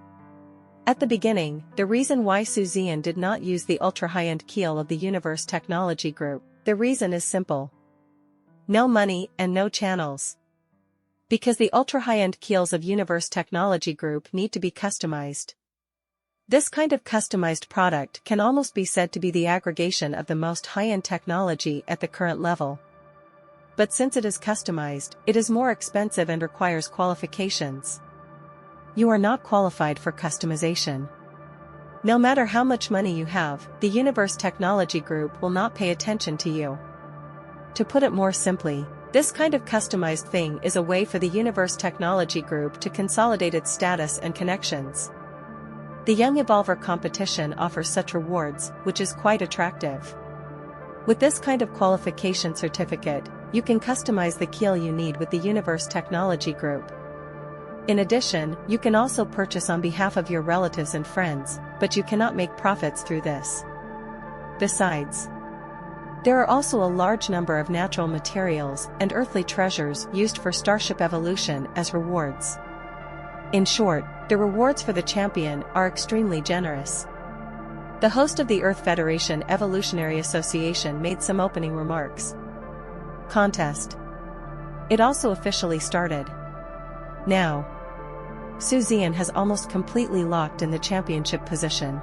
At the beginning, the reason why Zian did not use the ultra-high-end keel of the Universe Technology Group, the reason is simple. No money and no channels. Because the ultra-high-end keels of Universe Technology Group need to be customized. This kind of customized product can almost be said to be the aggregation of the most high-end technology at the current level. But since it is customized, it is more expensive and requires qualifications. You are not qualified for customization. No matter how much money you have, the Universe Technology Group will not pay attention to you. To put it more simply, this kind of customized thing is a way for the Universe Technology Group to consolidate its status and connections. The Young Evolver competition offers such rewards, which is quite attractive. With this kind of qualification certificate, you can customize the keel you need with the Universe Technology Group. In addition, you can also purchase on behalf of your relatives and friends, but you cannot make profits through this. Besides, there are also a large number of natural materials and earthly treasures used for starship evolution as rewards. In short, the rewards for the champion are extremely generous. The host of the Earth Federation Evolutionary Association made some opening remarks. Contest. It also officially started. Now, Suzen has almost completely locked in the championship position.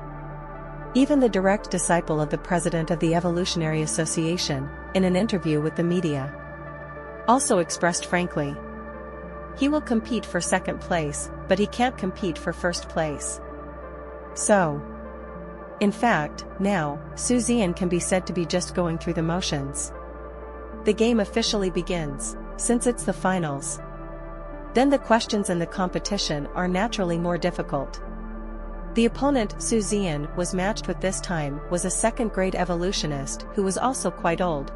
Even the direct disciple of the president of the Evolutionary Association, in an interview with the media, also expressed frankly, he will compete for second place, but he can't compete for first place. So, in fact, now, Suzen can be said to be just going through the motions. The game officially begins, since it's the finals. Then the questions and the competition are naturally more difficult. The opponent Suzen was matched with this time was a second-grade evolutionist who was also quite old.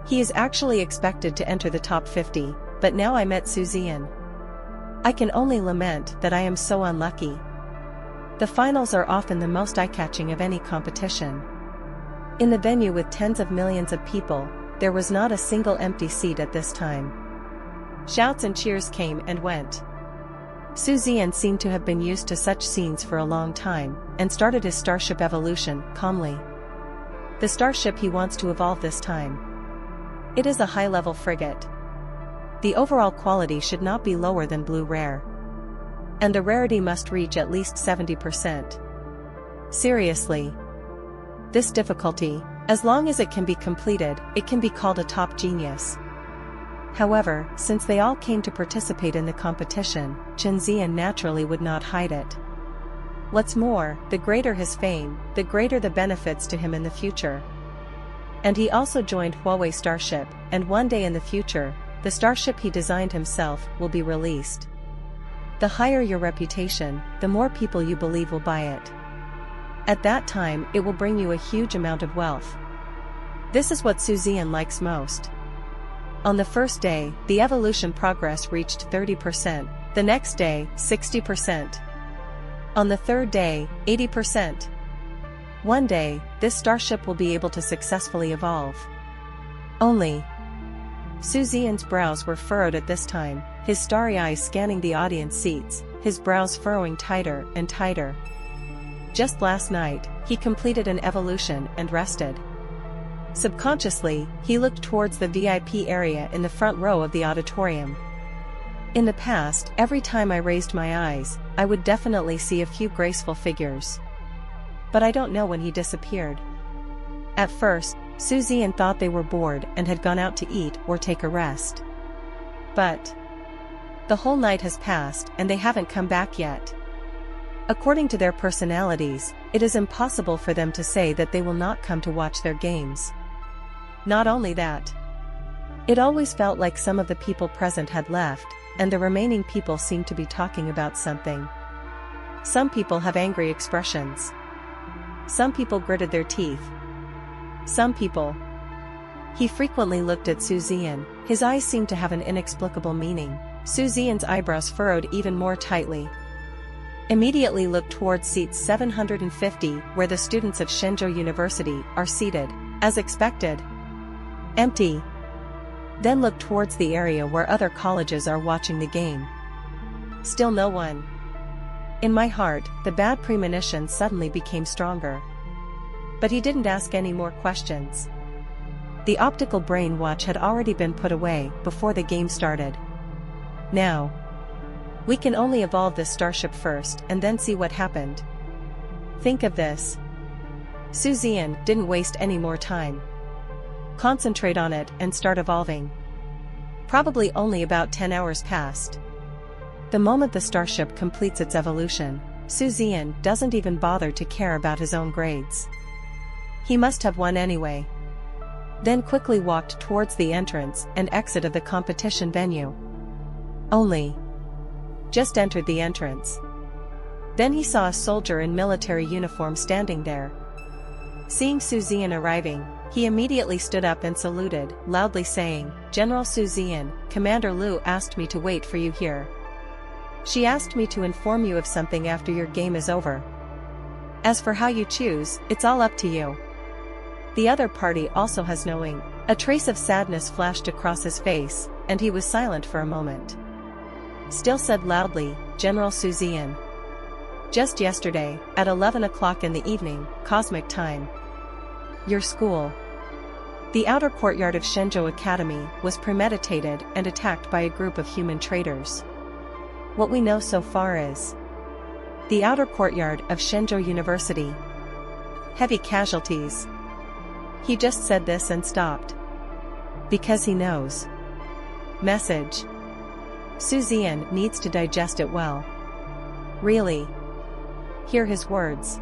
He is actually expected to enter the top 50, but now I met Suzen. I can only lament that I am so unlucky. The finals are often the most eye-catching of any competition. In the venue with tens of millions of people, there was not a single empty seat at this time. Shouts and cheers came and went. Suzen seemed to have been used to such scenes for a long time, and started his starship evolution calmly. The starship he wants to evolve this time. It is a high-level frigate. The overall quality should not be lower than Blue Rare. And the rarity must reach at least 70%. Seriously. This difficulty, as long as it can be completed, it can be called a top genius. However, since they all came to participate in the competition, Zian naturally would not hide it. What's more, the greater his fame, the greater the benefits to him in the future. And he also joined Huawei Starship, and one day in the future, the starship he designed himself will be released. The higher your reputation, the more people you believe will buy it. At that time, it will bring you a huge amount of wealth. This is what Suzen likes most. On the first day, the evolution progress reached 30%, the next day, 60%. On the third day, 80%. One day, this starship will be able to successfully evolve. Only. Suzen's brows were furrowed at this time, his starry eyes scanning the audience seats, his brows furrowing tighter and tighter. Just last night, he completed an evolution and rested. Subconsciously, he looked towards the VIP area in the front row of the auditorium. In the past, every time I raised my eyes, I would definitely see a few graceful figures. But I don't know when he disappeared. At first, Suzen thought they were bored and had gone out to eat or take a rest. But the whole night has passed and they haven't come back yet. According to their personalities, it is impossible for them to say that they will not come to watch their games. Not only that, it always felt like some of the people present had left, and the remaining people seemed to be talking about something. Some people have angry expressions. Some people gritted their teeth. Some people. He frequently looked at Suzen, his eyes seemed to have an inexplicable meaning. Suzen's eyebrows furrowed even more tightly. Immediately looked towards seats 750 where the students of Shenzhou University are seated, as expected. Empty. Then looked towards the area where other colleges are watching the game. Still no one. In my heart, the bad premonition suddenly became stronger. But he didn't ask any more questions. The optical brain watch had already been put away before the game started. Now, we can only evolve this starship first and then see what happened. Think of this. Suzen didn't waste any more time. Concentrate on it and start evolving. Probably only about 10 hours passed. The moment the starship completes its evolution, Suzen doesn't even bother to care about his own grades. He must have won anyway. Then quickly walked towards the entrance and exit of the competition venue. Only. Just entered the entrance. Then he saw a soldier in military uniform standing there. Seeing Suzen arriving, he immediately stood up and saluted, loudly saying, "General Suzen, Commander Liu asked me to wait for you here. She asked me to inform you of something after your game is over. As for how you choose, it's all up to you." The other party also has knowing. A trace of sadness flashed across his face, and he was silent for a moment. still said loudly, "General Suzen. Just yesterday, at 11 o'clock in the evening, cosmic time. Your school. The outer courtyard of Shenzhou Academy was premeditated and attacked by a group of human traitors. What we know so far is the outer courtyard of Shenzhou University. Heavy casualties." He just said this and stopped. Because he knows. Message. Suzen needs to digest it well. Really? Hear his words.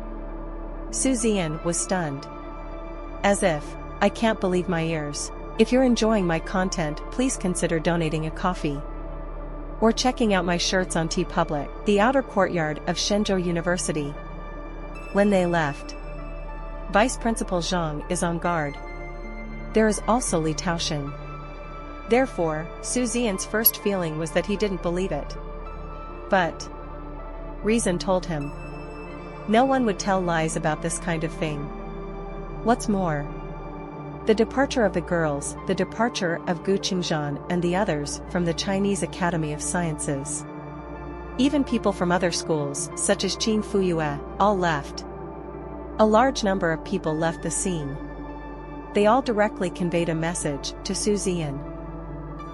Suzen was stunned. As if, I can't believe my ears. If you're enjoying my content, please consider donating a coffee. Or checking out my shirts on TeePublic. The outer courtyard of Shenzhou University. When they left, Vice Principal Zhang is on guard. There is also Li Taoxin. Therefore, Suzen's first feeling was that he didn't believe it. But reason told him no one would tell lies about this kind of thing. What's more, the departure of the girls, the departure of Gu Qingzhan and the others from the Chinese Academy of Sciences. Even people from other schools, such as Chin Fuyu, all left. A large number of people left the scene. They all directly conveyed a message to Suzen.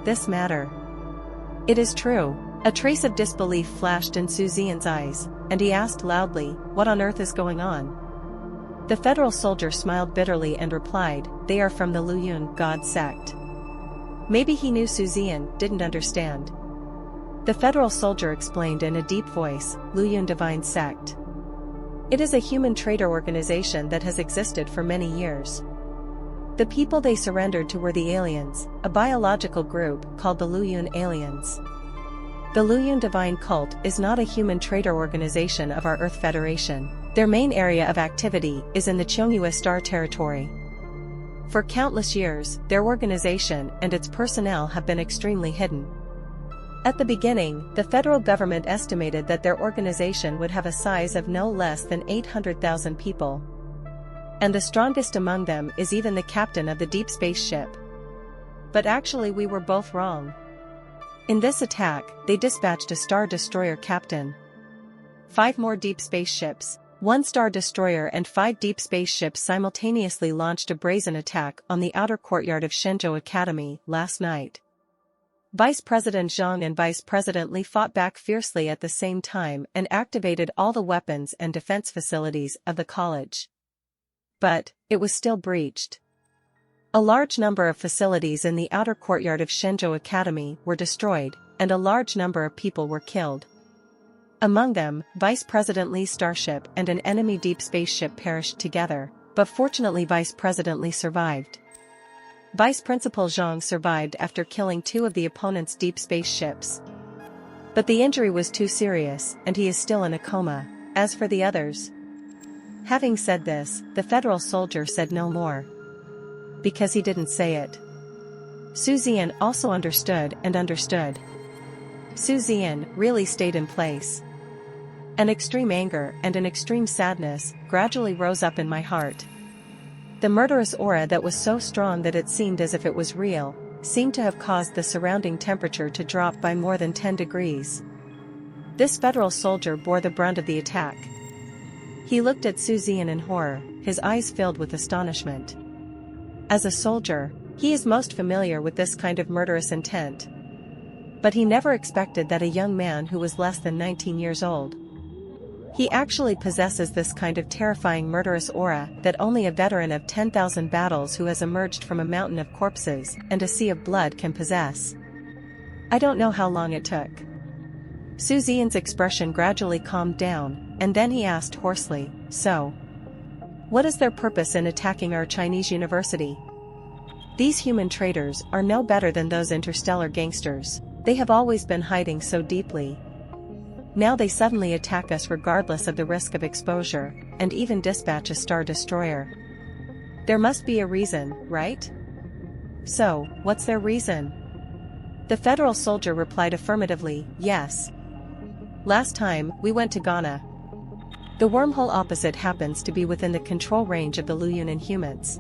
This matter. It is true. A trace of disbelief flashed in Suzen's eyes, and he asked loudly, "What on earth is going on?" The federal soldier smiled bitterly and replied, "They are from the Luyun God sect." Maybe he knew Suzen didn't understand. The federal soldier explained in a deep voice, "Luyun Divine Sect. It is a human traitor organization that has existed for many years. The people they surrendered to were the aliens, a biological group called the Luyun Aliens. The Luyun Divine Cult is not a human traitor organization of our Earth Federation. Their main area of activity is in the Chongyue Star territory. For countless years, their organization and its personnel have been extremely hidden. At the beginning, the federal government estimated that their organization would have a size of no less than 800,000 people. And the strongest among them is even the captain of the deep space ship. But actually we were both wrong. In this attack, they dispatched a star destroyer captain, 5 more deep space ships, 1 star destroyer and 5 deep space ships simultaneously launched a brazen attack on the outer courtyard of Shenzhou Academy last night. Vice President Zhang and Vice President Li fought back fiercely at the same time and activated all the weapons and defense facilities of the college. But it was still breached. A large number of facilities in the outer courtyard of Shenzhou Academy were destroyed, and a large number of people were killed. Among them, Vice President Li's starship and an enemy deep space ship perished together, but fortunately Vice President Li survived. Vice Principal Zhang survived after killing 2 of the opponent's deep space ships. But the injury was too serious, and he is still in a coma. As for the others. Having said this, the federal soldier said no more. Because he didn't say it. Suzen also understood and understood. Suzen really stayed in place. An extreme anger and an extreme sadness gradually rose up in my heart. The murderous aura that was so strong that it seemed as if it was real, seemed to have caused the surrounding temperature to drop by more than 10 degrees. This federal soldier bore the brunt of the attack. He looked at Suzen in horror, his eyes filled with astonishment. As a soldier, he is most familiar with this kind of murderous intent. But he never expected that a young man who was less than 19 years old. He actually possesses this kind of terrifying murderous aura that only a veteran of 10,000 battles who has emerged from a mountain of corpses and a sea of blood can possess. I don't know how long it took. Suzen's expression gradually calmed down, and then he asked hoarsely, "So, what is their purpose in attacking our Chinese university? These human traitors are no better than those interstellar gangsters. They have always been hiding so deeply. Now they suddenly attack us regardless of the risk of exposure, and even dispatch a star destroyer. There must be a reason, right? So, what's their reason?" The federal soldier replied affirmatively, "Yes. Last time, we went to Ghana. The wormhole opposite happens to be within the control range of the Luyun Inhumans.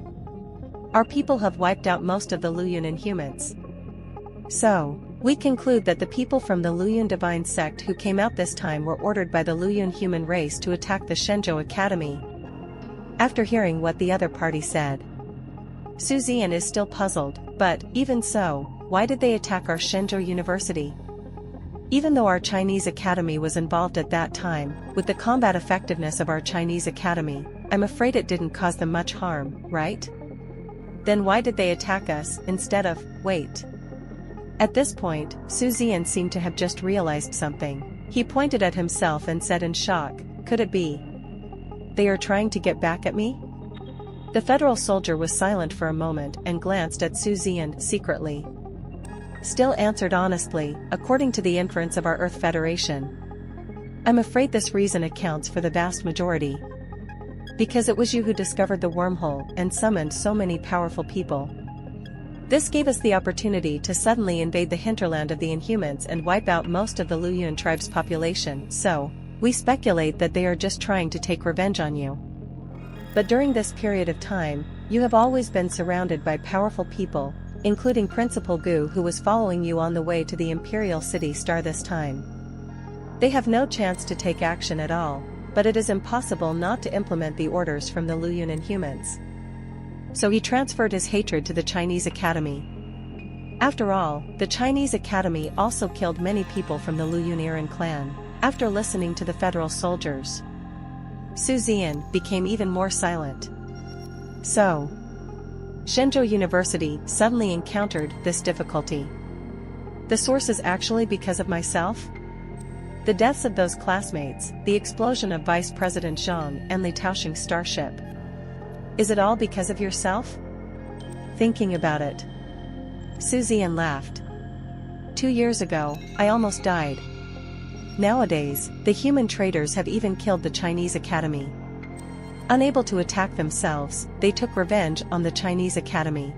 Our people have wiped out most of the Luyun Inhumans. So, We conclude that the people from the Luyun divine sect who came out this time were ordered by the Luyun human race to attack the Shenzhou Academy. After hearing what the other party said, Suzen is still puzzled, but, even so, why did they attack our Shenzhou University? Even though our Chinese Academy was involved at that time, with the combat effectiveness of our Chinese Academy, I'm afraid it didn't cause them much harm, right? Then why did they attack us, instead of, wait? At this point, Suzen seemed to have just realized something. He pointed at himself and said in shock, could it be? They are trying to get back at me? The federal soldier was silent for a moment and glanced at Suzen secretly. Still answered honestly, according to the inference of our Earth Federation. I'm afraid this reason accounts for the vast majority. Because it was you who discovered the wormhole and summoned so many powerful people. This gave us the opportunity to suddenly invade the hinterland of the Inhumans and wipe out most of the Luyun tribe's population, so, we speculate that they are just trying to take revenge on you. But during this period of time, you have always been surrounded by powerful people, including Principal Gu, who was following you on the way to the Imperial City Star this time. They have no chance to take action at all, but it is impossible not to implement the orders from the Luyun Inhumans. So he transferred his hatred to the Chinese Academy. After all, the Chinese Academy also killed many people from the Luyun Iran clan. After listening to the federal soldiers, Suzen became even more silent. So, Shenzhou University suddenly encountered this difficulty. The source is actually because of myself? The deaths of those classmates, the explosion of Vice President Zhang and Li Taoxing's starship. Is it all because of yourself? Thinking about it, Suzen laughed. 2 years ago, I almost died. Nowadays, the human traitors have even killed the Chinese Academy. Unable to attack themselves, they took revenge on the Chinese Academy.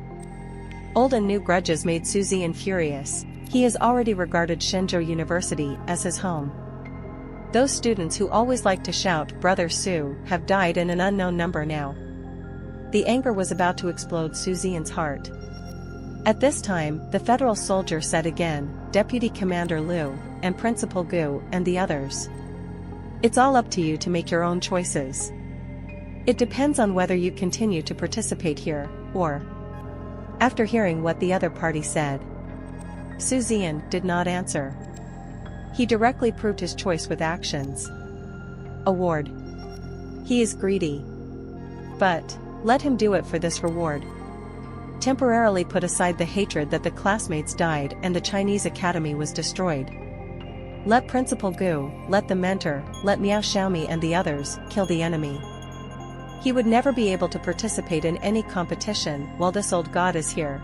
Old and new grudges made Suzen furious. He has already regarded Shenzhou University as his home. Those students who always liked to shout "Brother Su" have died in an unknown number now. The anger was about to explode Suzen's heart. At this time, the federal soldier said again, Deputy Commander Liu, and Principal Gu, and the others. It's all up to you to make your own choices. It depends on whether you continue to participate here, or... After hearing what the other party said, Suzen did not answer. He directly proved his choice with actions. Award. He is greedy. But, let him do it for this reward. Temporarily put aside the hatred that the classmates died and the Chinese Academy was destroyed. Let Principal Gu, let the mentor, let Miao Xiaomi and the others, kill the enemy. He would never be able to participate in any competition while this old god is here.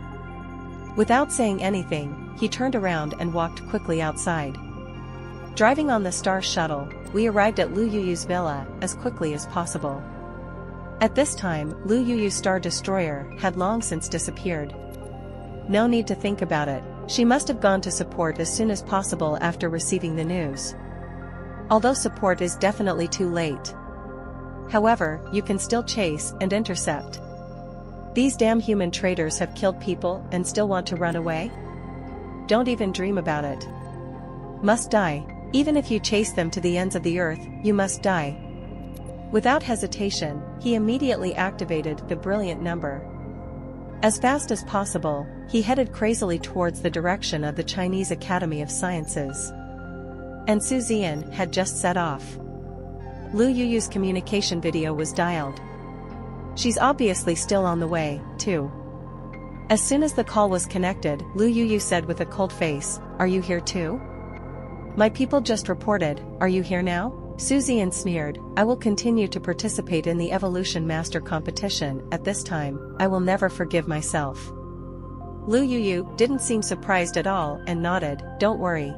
Without saying anything, he turned around and walked quickly outside. Driving on the Star Shuttle, we arrived at Lu Yuyu's villa as quickly as possible. At this time, Lu Yuyu's Star Destroyer had long since disappeared. No need to think about it, she must have gone to support as soon as possible after receiving the news. Although support is definitely too late. However, you can still chase and intercept. These damn human traitors have killed people and still want to run away? Don't even dream about it. Must die. Even if you chase them to the ends of the earth, you must die. Without hesitation, he immediately activated the brilliant number. As fast as possible, he headed crazily towards the direction of the Chinese Academy of Sciences. And Suzen had just set off. Lu Yuyu's communication video was dialed. She's obviously still on the way, too. As soon as the call was connected, Lu Yuyu said with a cold face, "Are you here too? My people just reported, are you here now?" Suzen sneered, "I will continue to participate in the Evolution Master competition. At this time, I will never forgive myself." Lu Yuyu didn't seem surprised at all and nodded, "Don't worry.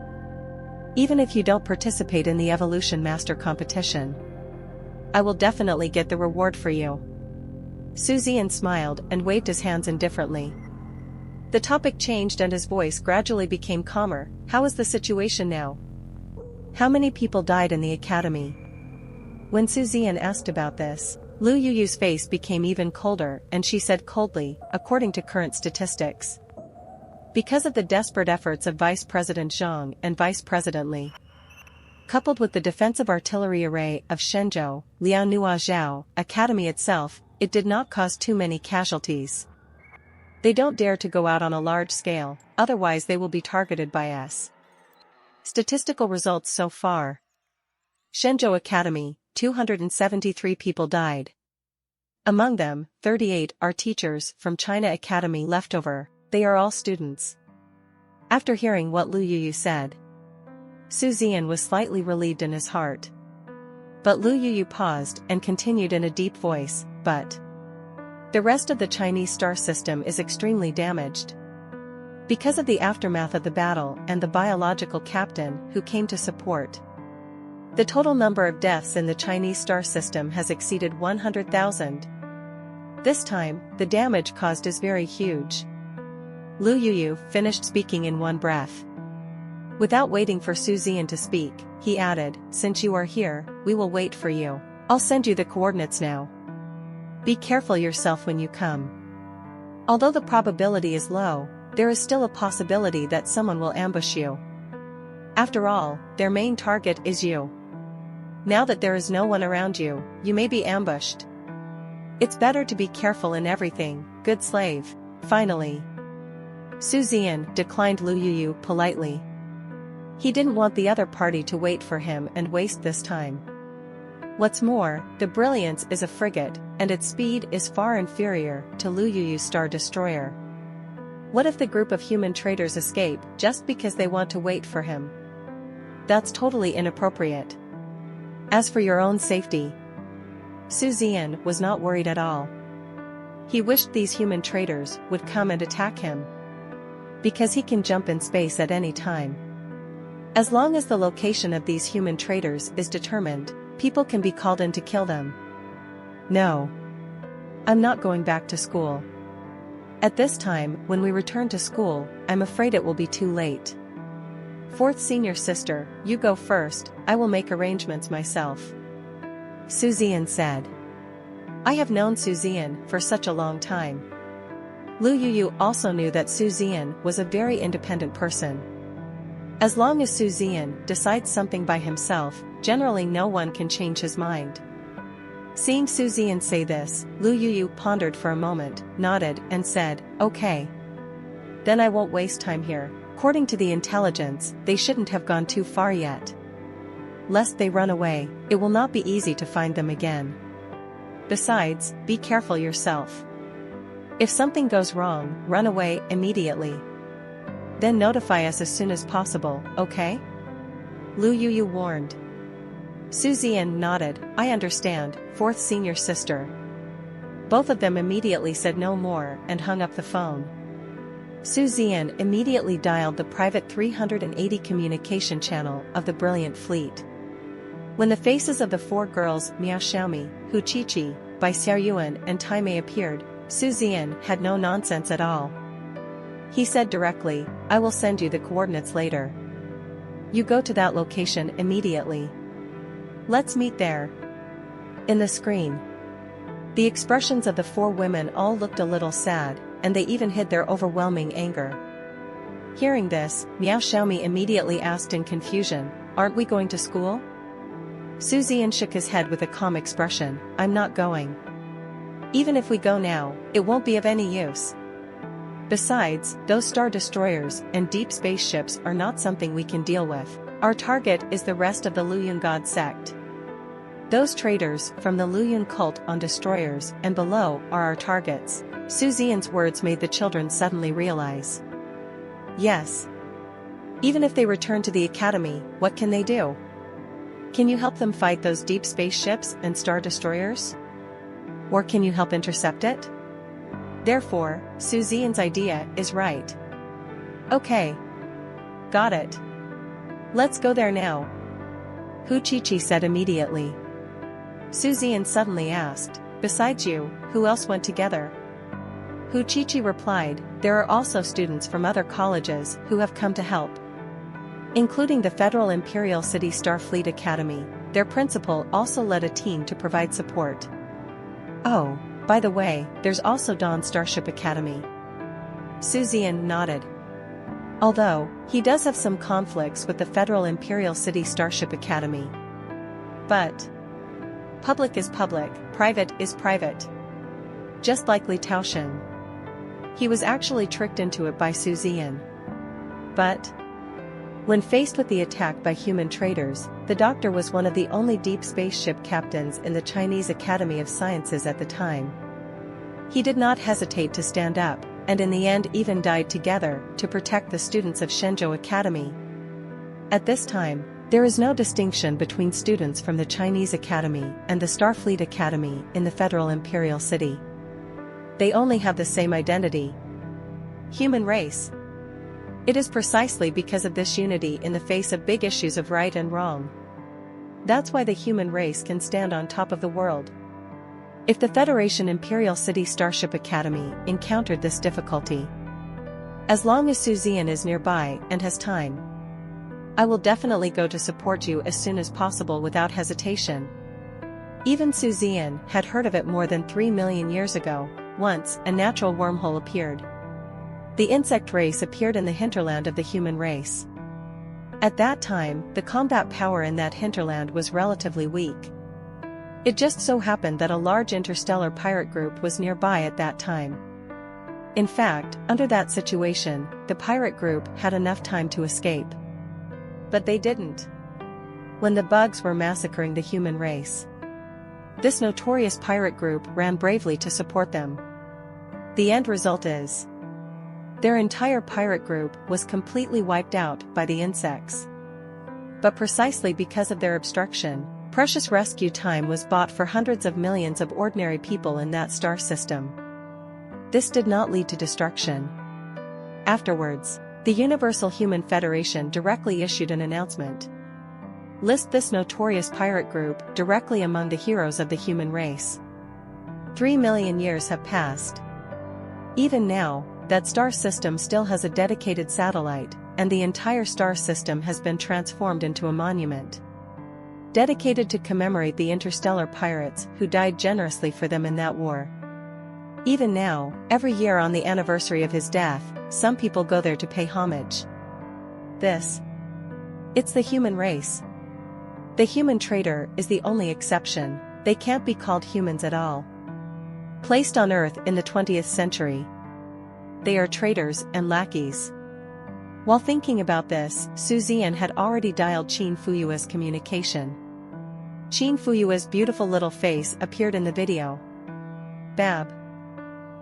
Even if you don't participate in the Evolution Master competition, I will definitely get the reward for you." Suzen smiled and waved his hands indifferently. The topic changed and his voice gradually became calmer. "How is the situation now? How many people died in the academy?" When Suzen asked about this, Lu Yuyu's face became even colder and she said coldly, "According to current statistics, Because of the desperate efforts of Vice President Zhang and Vice President Li, coupled with the defensive artillery array of Shenzhou, Liaonua Zhao Academy itself, it did not cause too many casualties. They don't dare to go out on a large scale, otherwise they will be targeted by us. Statistical results so far. Shenzhou Academy, 273 people died. Among them, 38 are teachers from China Academy leftover, they are all students. After hearing what Lu Yuyu said, Zian was slightly relieved in his heart. But Lu Yuyu paused and continued in a deep voice, but the rest of the Chinese star system is extremely damaged. Because of the aftermath of the battle and the biological captain who came to support. The total number of deaths in the Chinese star system has exceeded 100,000. This time, the damage caused is very huge. Lu Yuyu finished speaking in one breath. Without waiting for Zian to speak, he added, "Since you are here, we will wait for you. I'll send you the coordinates now. Be careful yourself when you come. Although the probability is low, there is still a possibility that someone will ambush you. After all, their main target is you. Now that there is no one around you, you may be ambushed. It's better to be careful in everything, good slave." Finally, Zian declined Lu Yuyu politely. He didn't want the other party to wait for him and waste this time. What's more, the Brilliance is a frigate, and its speed is far inferior to Lu Yuyu's Star Destroyer. What if the group of human traitors escape just because they want to wait for him? That's totally inappropriate. As for your own safety, Zian was not worried at all. He wished these human traitors would come and attack him, because he can jump in space at any time. As long as the location of these human traitors is determined, people can be called in to kill them. No. I'm not going back to school. At this time, when we return to school, I'm afraid it will be too late. Fourth senior sister, you go first, I will make arrangements myself. Zian said. I have known Zian for such a long time. Lu Yuyu also knew that Zian was a very independent person. As long as Zian decides something by himself, generally no one can change his mind. Seeing Zian say this, Lu Yuyu pondered for a moment, nodded, and said, "Okay. Then I won't waste time here. According to the intelligence, they shouldn't have gone too far yet. Lest they run away, it will not be easy to find them again. Besides, be careful yourself. If something goes wrong, run away immediately. Then notify us as soon as possible, okay?" Lu Yuyu warned. Zian nodded, "I understand, fourth senior sister." Both of them immediately said no more and hung up the phone. Zian immediately dialed the private 380 communication channel of the Brilliant Fleet. When the faces of the four girls Miao Xiaomi, Hu Qiqi, Bai Xiaoyuan and Tai Mei appeared, Zian had no nonsense at all. He said directly, "I will send you the coordinates later. You go to that location immediately. Let's meet there." In the screen, the expressions of the four women all looked a little sad, and they even hid their overwhelming anger. Hearing this, Miao Xiaomi immediately asked in confusion, "Aren't we going to school?" Zian shook his head with a calm expression, "I'm not going. Even if we go now, it won't be of any use. Besides, those star destroyers and deep space ships are not something we can deal with. Our target is the rest of the Luyun God sect. Those traitors from the Luyun cult on destroyers and below are our targets." Zian's words made the children suddenly realize. Yes. Even if they return to the academy, what can they do? Can you help them fight those deep space ships and star destroyers? Or can you help intercept it? Therefore, Zian's idea is right. Okay. Got it. Let's go there now. Hu Qiqi said immediately. Zian suddenly asked, "Besides you, who else went together?" Hu Qiqi replied, "There are also students from other colleges who have come to help. Including the Federal Imperial City Starfleet Academy, their principal also led a team to provide support. Oh, by the way, there's also Dawn Starship Academy." Zian nodded. Although, he does have some conflicts with the Federal Imperial City Starship Academy. But public is public, private is private. Just like Li Taoshan. He was actually tricked into it by Suzen. But when faced with the attack by human traitors, the doctor was one of the only deep spaceship captains in the Chinese Academy of Sciences at the time. He did not hesitate to stand up, and in the end even died together to protect the students of Shenzhou Academy. At this time, there is no distinction between students from the Chinese Academy and the Starfleet Academy in the Federal Imperial City. They only have the same identity: human race. It is precisely because of this unity in the face of big issues of right and wrong. That's why the human race can stand on top of the world. If the Federation Imperial City Starship Academy encountered this difficulty, as long as Suzen is nearby and has time, I will definitely go to support you as soon as possible without hesitation. Even Suzen had heard of it more than 3 million years ago. Once, a natural wormhole appeared. The insect race appeared in the hinterland of the human race. At that time, the combat power in that hinterland was relatively weak. It just so happened that a large interstellar pirate group was nearby at that time. In fact, under that situation, the pirate group had enough time to escape. But they didn't. When the bugs were massacring the human race, this notorious pirate group ran bravely to support them. The end result is, their entire pirate group was completely wiped out by the insects. But precisely because of their obstruction, precious rescue time was bought for hundreds of millions of ordinary people in that star system. This did not lead to destruction. Afterwards, the Universal Human Federation directly issued an announcement. List this notorious pirate group directly among the heroes of the human race. 3 million years have passed. Even now, that star system still has a dedicated satellite, and the entire star system has been transformed into a monument, dedicated to commemorate the interstellar pirates who died generously for them in that war. Even now, every year on the anniversary of his death, some people go there to pay homage. It's the human race. The human traitor is the only exception. They can't be called humans at all. Placed on Earth in the 20th century, they are traitors and lackeys. While thinking about this, Suzen had already dialed Chin Fuyu's communication. Chin Fuyu's beautiful little face appeared in the video. Bab.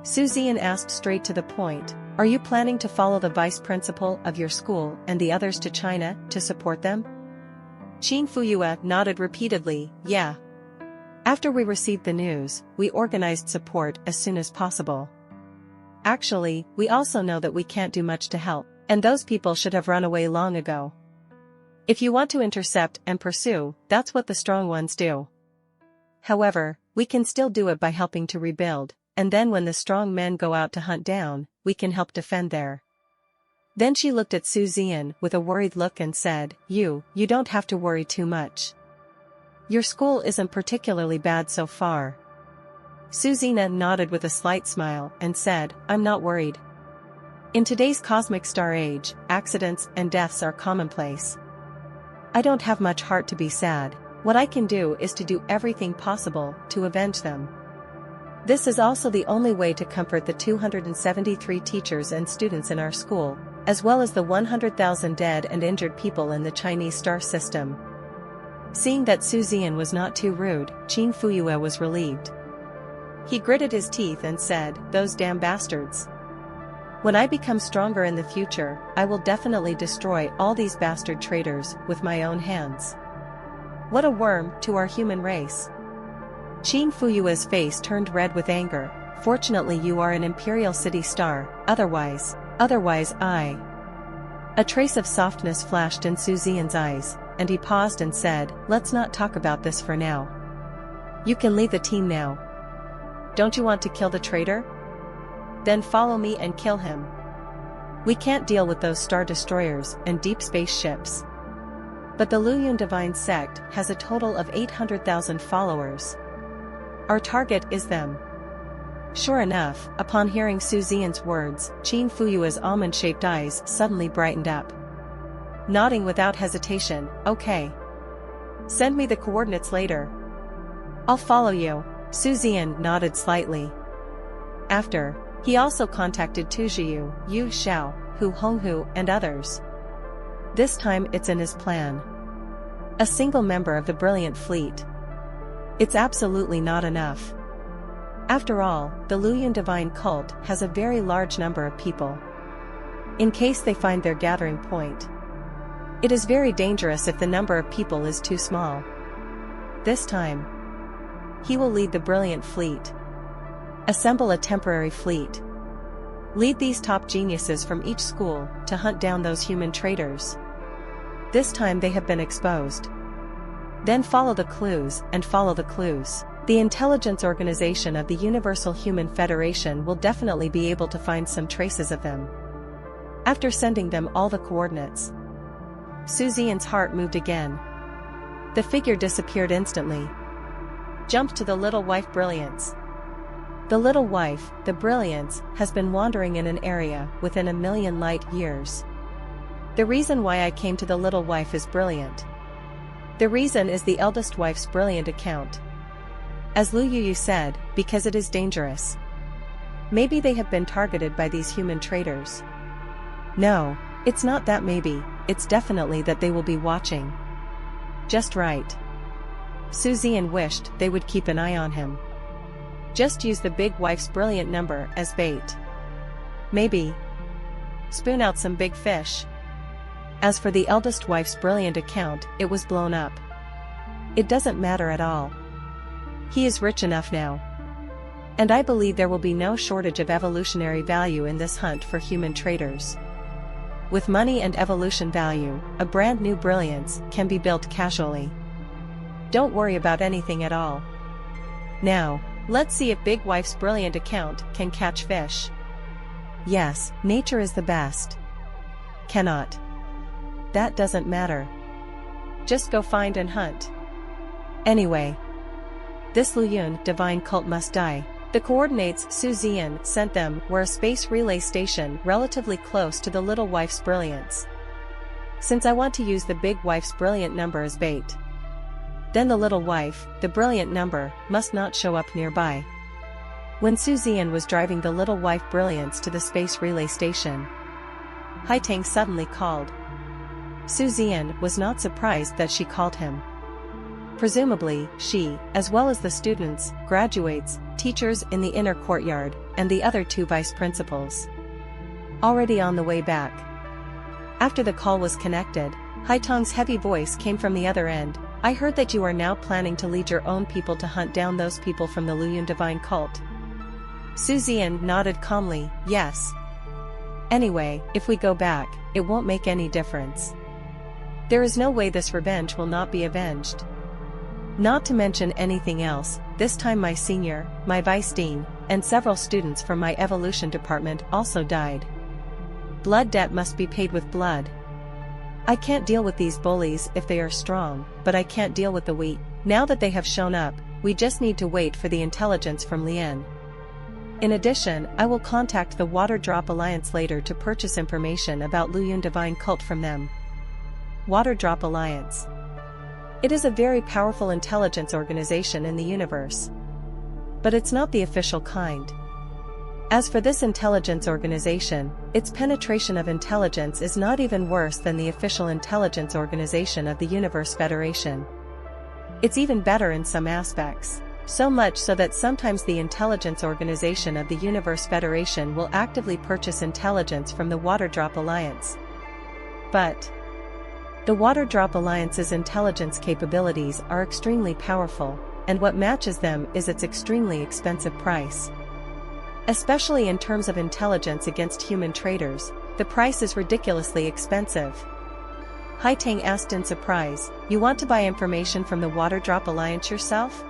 Suzen asked straight to the point, "Are you planning to follow the vice principal of your school and the others to China to support them?" Chin Fuyu nodded repeatedly, "Yeah. After we received the news, we organized support as soon as possible. Actually, we also know that we can't do much to help, and those people should have run away long ago. If you want to intercept and pursue, that's what the strong ones do. However, we can still do it by helping to rebuild, and then when the strong men go out to hunt down, we can help defend there." Then she looked at Suzen with a worried look and said, You don't have to worry too much. Your school isn't particularly bad so far." Suzen nodded with a slight smile and said, "I'm not worried. In today's cosmic star age, accidents and deaths are commonplace. I don't have much heart to be sad. What I can do is to do everything possible to avenge them. This is also the only way to comfort the 273 teachers and students in our school, as well as the 100,000 dead and injured people in the Chinese star system." Seeing that Suzen was not too rude, Chin Fuyu was relieved. He gritted his teeth and said, "Those damn bastards. When I become stronger in the future, I will definitely destroy all these bastard traitors with my own hands. What a worm to our human race." Chin Fuyu's face turned red with anger. "Fortunately you are an Imperial City star, otherwise I..." A trace of softness flashed in Suzen's eyes, and he paused and said, "Let's not talk about this for now. You can leave the team now. Don't you want to kill the traitor? Then follow me and kill him. We can't deal with those star destroyers and deep space ships. But the Luyun Divine Sect has a total of 800,000 followers. Our target is them. Sure enough, upon hearing Zian's words, Chin Fuyu's almond-shaped eyes suddenly brightened up. Nodding without hesitation, okay. Send me the coordinates later. I'll follow you. Zian nodded slightly. After, he also contacted Tujiu, Yu Xiao, Hu Honghu, and others. This time it's in his plan. A single member of the brilliant fleet. It's absolutely not enough. After all, the Luyun divine cult has a very large number of people. In case they find their gathering point, it is very dangerous if the number of people is too small. This time, he will lead the brilliant fleet. Assemble a temporary fleet. Lead these top geniuses from each school to hunt down those human traitors. This time they have been exposed. Then follow the clues and follow the clues. The intelligence organization of the Universal Human Federation will definitely be able to find some traces of them. After sending them all the coordinates, Zian's heart moved again. The figure disappeared instantly. Jumped to the little wife Brilliance. The little wife, the Brilliance, has been wandering in an area within 1,000,000 light years. The reason why I came to the little wife is brilliant. The reason is the eldest wife's brilliant account. As Lu Yu said, because it is dangerous. Maybe they have been targeted by these human traitors. No, it's not that maybe, it's definitely that they will be watching. Just right. Zian wished they would keep an eye on him. Just use the big wife's brilliant number as bait. Maybe spoon out some big fish. As for the eldest wife's brilliant account, it was blown up. It doesn't matter at all. He is rich enough now. And I believe there will be no shortage of evolutionary value in this hunt for human traitors. With money and evolution value, a brand new brilliance can be built casually. Don't worry about anything at all. Now, let's see if Big Wife's brilliant account can catch fish. Yes, nature is the best. Cannot. That doesn't matter. Just go find and hunt. Anyway, this Luyun divine cult must die. The coordinates Zian sent them were a space relay station relatively close to the little wife's brilliance. Since I want to use the big wife's brilliant number as bait, then the little wife, the brilliant number, must not show up nearby. When Zian was driving the little wife brilliance to the space relay station, Haitang suddenly called. Zian was not surprised that she called him. Presumably, she, as well as the students, graduates, teachers in the inner courtyard, and the other two vice principals, already on the way back. After the call was connected, Haitang's heavy voice came from the other end. I heard that you are now planning to lead your own people to hunt down those people from the Luyun divine cult. Zian nodded calmly, yes. Anyway, if we go back, it won't make any difference. There is no way this revenge will not be avenged. Not to mention anything else, this time my senior, my vice dean, and several students from my evolution department also died. Blood debt must be paid with blood. I can't deal with these bullies if they are strong, but I can't deal with the weak. Now that they have shown up, we just need to wait for the intelligence from Lian. In addition, I will contact the Water Drop Alliance later to purchase information about Luyun divine cult from them. Water Drop Alliance. It is a very powerful intelligence organization in the universe. But it's not the official kind. As for this intelligence organization, its penetration of intelligence is not even worse than the official intelligence organization of the Universe Federation. It's even better in some aspects. So much so that sometimes the intelligence organization of the Universe Federation will actively purchase intelligence from the Water Drop Alliance. But the Water Drop Alliance's intelligence capabilities are extremely powerful, and what matches them is its extremely expensive price. Especially in terms of intelligence against human traitors, the price is ridiculously expensive. Haitang asked in surprise, you want to buy information from the Water Drop Alliance yourself?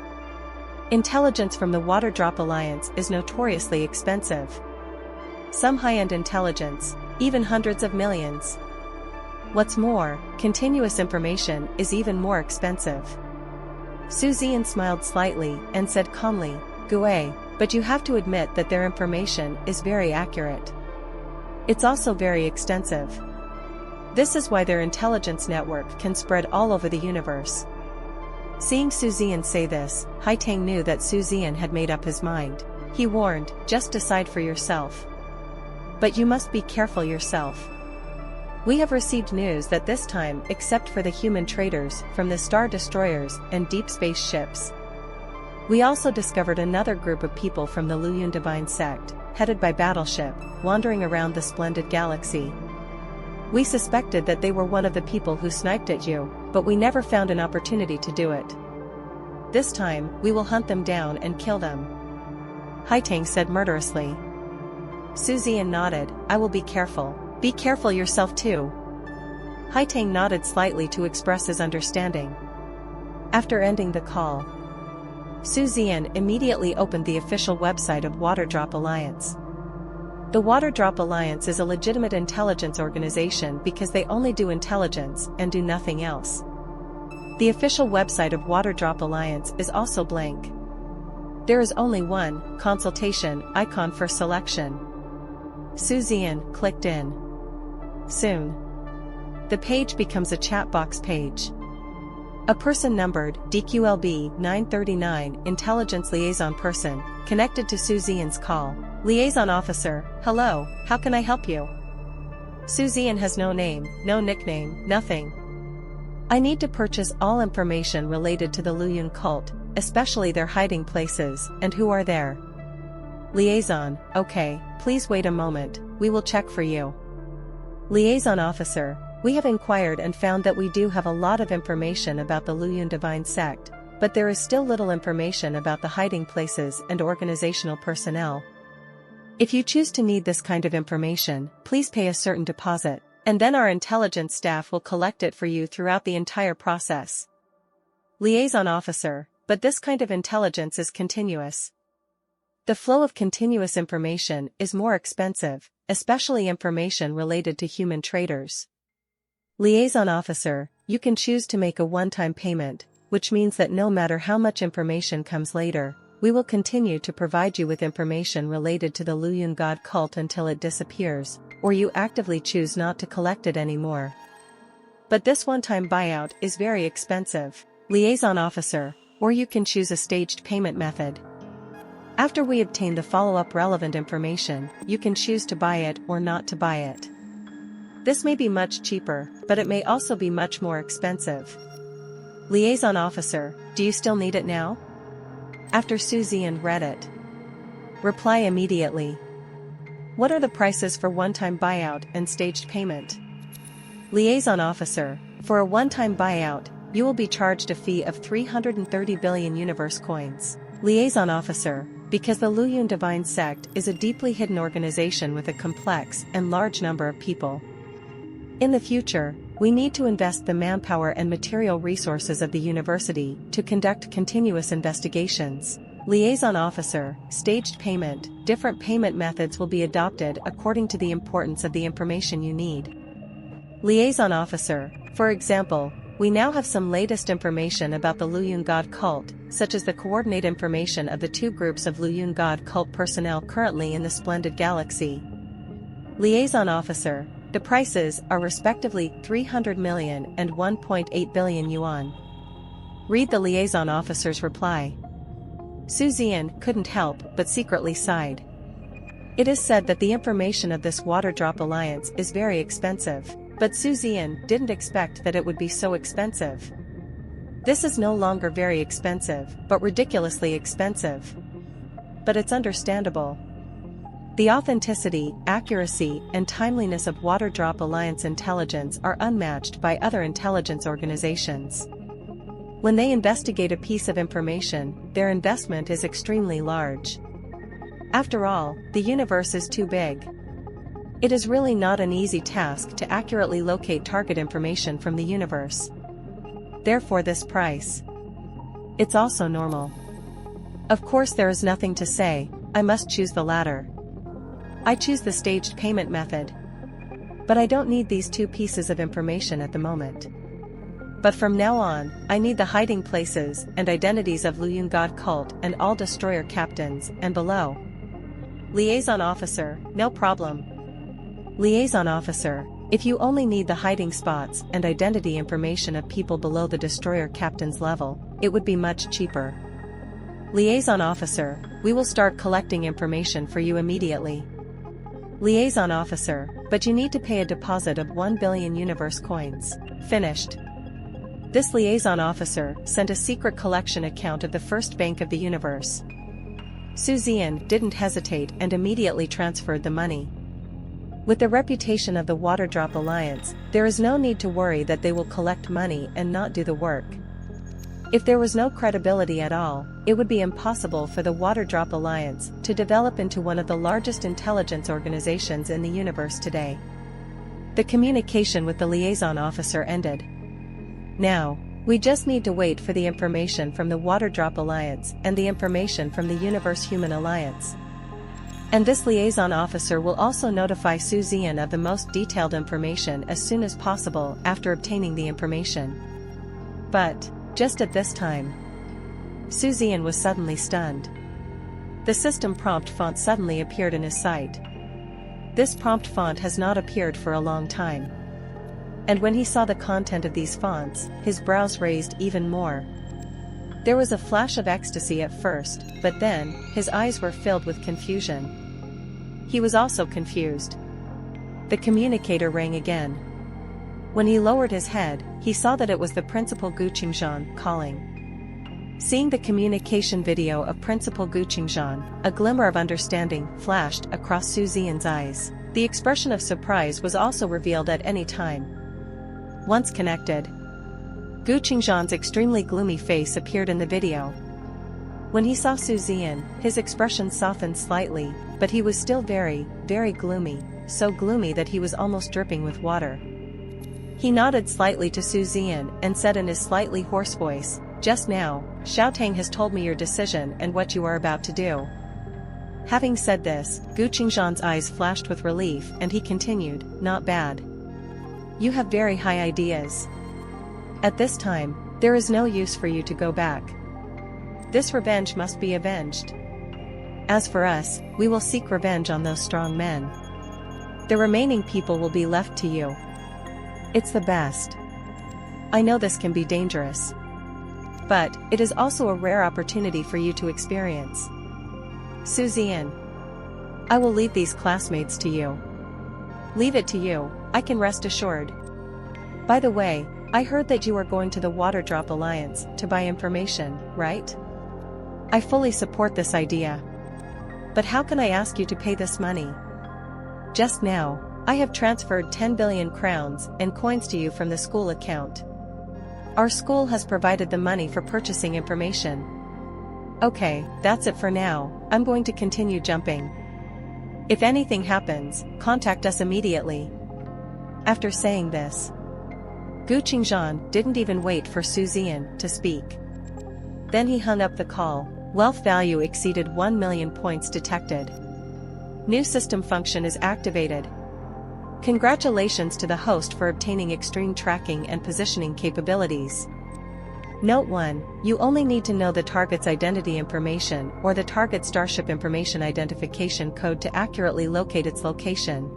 Intelligence from the Water Drop Alliance is notoriously expensive. Some high-end intelligence, even hundreds of millions. What's more, continuous information is even more expensive. Zian smiled slightly and said calmly, Gue, But you have to admit that their information is very accurate. It's also very extensive. This is why their intelligence network can spread all over the universe. Seeing Suzen say this, Haitang knew that Suzen had made up his mind. He warned, just decide for yourself. But you must be careful yourself. We have received news that this time, except for the human traitors from the star destroyers and deep space ships. We also discovered another group of people from the Luyun divine sect, headed by battleship, wandering around the splendid galaxy. We suspected that they were one of the people who sniped at you, but we never found an opportunity to do it. This time, we will hunt them down and kill them. Haitang said murderously. Suzen nodded, I will be careful. Be careful yourself too. Haitang nodded slightly to express his understanding. After ending the call, Suzen immediately opened the official website of Waterdrop Alliance. The Waterdrop Alliance is a legitimate intelligence organization because they only do intelligence and do nothing else. The official website of Waterdrop Alliance is also blank. There is only one consultation icon for selection. Suzen clicked in. Soon, the page becomes a chat box page. A person numbered DQLB 939 intelligence liaison person connected to Suzen's call. Liaison officer, hello, how can I help you? Suzen has no name, no nickname, nothing. I need to purchase all information related to the Luyun cult, especially their hiding places and who are there. Liaison, okay, please wait a moment, we will check for you. Liaison officer, we have inquired and found that we do have a lot of information about the Luyun divine sect, but there is still little information about the hiding places and organizational personnel. If you choose to need this kind of information, please pay a certain deposit, and then our intelligence staff will collect it for you throughout the entire process. Liaison officer, but this kind of intelligence is continuous. The flow of continuous information is more expensive, especially information related to human traitors. Liaison officer, you can choose to make a one-time payment, which means that no matter how much information comes later, we will continue to provide you with information related to the Luyun god cult until it disappears, or you actively choose not to collect it anymore. But this one-time buyout is very expensive, liaison officer, or you can choose a staged payment method. After we obtain the follow-up relevant information, you can choose to buy it or not to buy it. This may be much cheaper, but it may also be much more expensive. Liaison officer, do you still need it now? After Suzen read it. Reply immediately. What are the prices for one-time buyout and staged payment? Liaison officer, for a one-time buyout, you will be charged a fee of 330 billion universe coins. Liaison officer, because the Luyun divine sect is a deeply hidden organization with a complex and large number of people. In the future, we need to invest the manpower and material resources of the university to conduct continuous investigations. Liaison officer, staged payment, different payment methods will be adopted according to the importance of the information you need. Liaison officer, for example, we now have some latest information about the Luyun god cult, such as the coordinate information of the two groups of Luyun god cult personnel currently in the splendid galaxy. Liaison officer, the prices are respectively 300 million and 1.8 billion yuan. Read the liaison officer's reply. Suzen couldn't help but secretly sighed. It is said that the information of this Waterdrop Alliance is very expensive, but Suzen didn't expect that it would be so expensive. This is no longer very expensive, but ridiculously expensive. But it's understandable. The authenticity, accuracy, and timeliness of Waterdrop Alliance intelligence are unmatched by other intelligence organizations. When they investigate a piece of information, their investment is extremely large. After all, the universe is too big. It is really not an easy task to accurately locate target information from the universe. Therefore this price. It's also normal. Of course there is nothing to say, I must choose the latter. I choose the staged payment method. But I don't need these two pieces of information at the moment. But from now on, I need the hiding places and identities of Luyun God Cult and all destroyer captains, and below. Liaison Officer, no problem. Liaison Officer, if you only need the hiding spots and identity information of people below the destroyer captain's level, it would be much cheaper. Liaison Officer, we will start collecting information for you immediately. Liaison Officer, but you need to pay a deposit of 1 billion universe coins. Finished. This Liaison Officer sent a secret collection account of the first bank of the universe. Zian didn't hesitate and immediately transferred the money. With the reputation of the Waterdrop Alliance, there is no need to worry that they will collect money and not do the work. If there was no credibility at all, it would be impossible for the Waterdrop Alliance to develop into one of the largest intelligence organizations in the universe today. The communication with the Liaison Officer ended. Now, we just need to wait for the information from the Waterdrop Alliance and the information from the Universe Human Alliance. And this Liaison Officer will also notify Suzen of the most detailed information as soon as possible after obtaining the information. But, just at this time, Suzen was suddenly stunned. The system prompt font suddenly appeared in his sight. This prompt font has not appeared for a long time. And when he saw the content of these fonts, his brows raised even more. There was a flash of ecstasy at first, but then, his eyes were filled with confusion. He was also confused. The communicator rang again. When he lowered his head, he saw that it was the Principal Gu Qingzhan calling. Seeing the communication video of Principal Gu Qingzhan, a glimmer of understanding flashed across Suzen's eyes. The expression of surprise was also revealed at any time. Once connected, Gu Qingzhan's extremely gloomy face appeared in the video. When he saw Suzen, his expression softened slightly, but he was still very, very gloomy, so gloomy that he was almost dripping with water. He nodded slightly to Suzen and said in his slightly hoarse voice, "Just now, Showdown has told me your decision and what you are about to do." Having said this, Gu Qingzhan's eyes flashed with relief and he continued, "Not bad. You have very high ideas. At this time, there is no use for you to go back. This revenge must be avenged. As for us, we will seek revenge on those strong men. The remaining people will be left to you. It's the best. I know this can be dangerous. But, it is also a rare opportunity for you to experience. Suzen, I will leave these classmates to you. Leave it to you, I can rest assured. By the way, I heard that you are going to the Waterdrop Alliance to buy information, right? I fully support this idea. But how can I ask you to pay this money? Just now, I have transferred 10 billion crowns and coins to you from the school account. Our school has provided the money for purchasing information. Okay, that's it for now, I'm going to continue jumping. If anything happens, contact us immediately." After saying this, Gu Qingzhan didn't even wait for Suzen to speak. Then he hung up the call. Wealth value exceeded 1 million points detected. New system function is activated. Congratulations to the host for obtaining extreme tracking and positioning capabilities. Note 1, you only need to know the target's identity information or the target starship information identification code to accurately locate its location.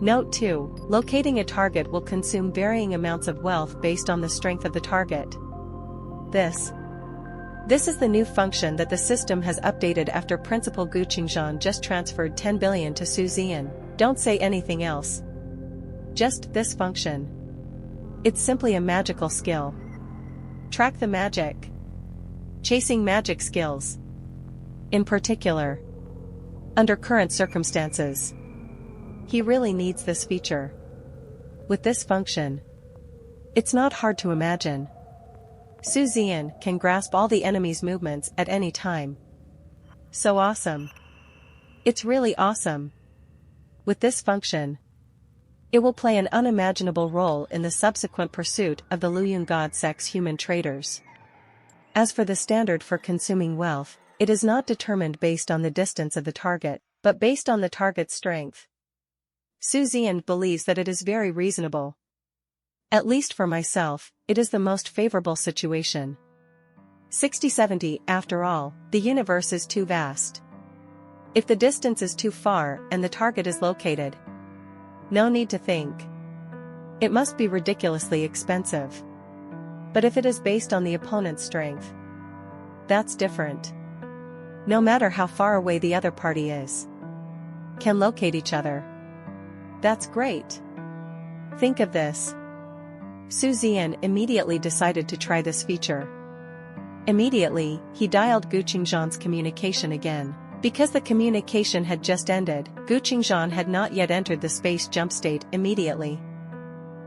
Note 2, locating a target will consume varying amounts of wealth based on the strength of the target. This is the new function that the system has updated after Principal Gu Qingzhan just transferred 10 billion to Suzen. Don't say anything else. Just this function. It's simply a magical skill. Track the magic. Chasing magic skills. In particular, under current circumstances, he really needs this feature. With this function, it's not hard to imagine. Suzen can grasp all the enemy's movements at any time. So awesome. It's really awesome. With this function, it will play an unimaginable role in the subsequent pursuit of the Luyun God Sex human traitors. As for the standard for consuming wealth, it is not determined based on the distance of the target, but based on the target's strength. Suzen believes that it is very reasonable. At least for myself, it is the most favorable situation. 60-70. After all, the universe is too vast. If the distance is too far and the target is located, no need to think. It must be ridiculously expensive. But if it is based on the opponent's strength, that's different. No matter how far away the other party is, can locate each other. That's great. Think of this. Suzen immediately decided to try this feature. Immediately, he dialed Gu Qingzhan's communication again. Because the communication had just ended, Gu Qingzhan had not yet entered the space jump state immediately.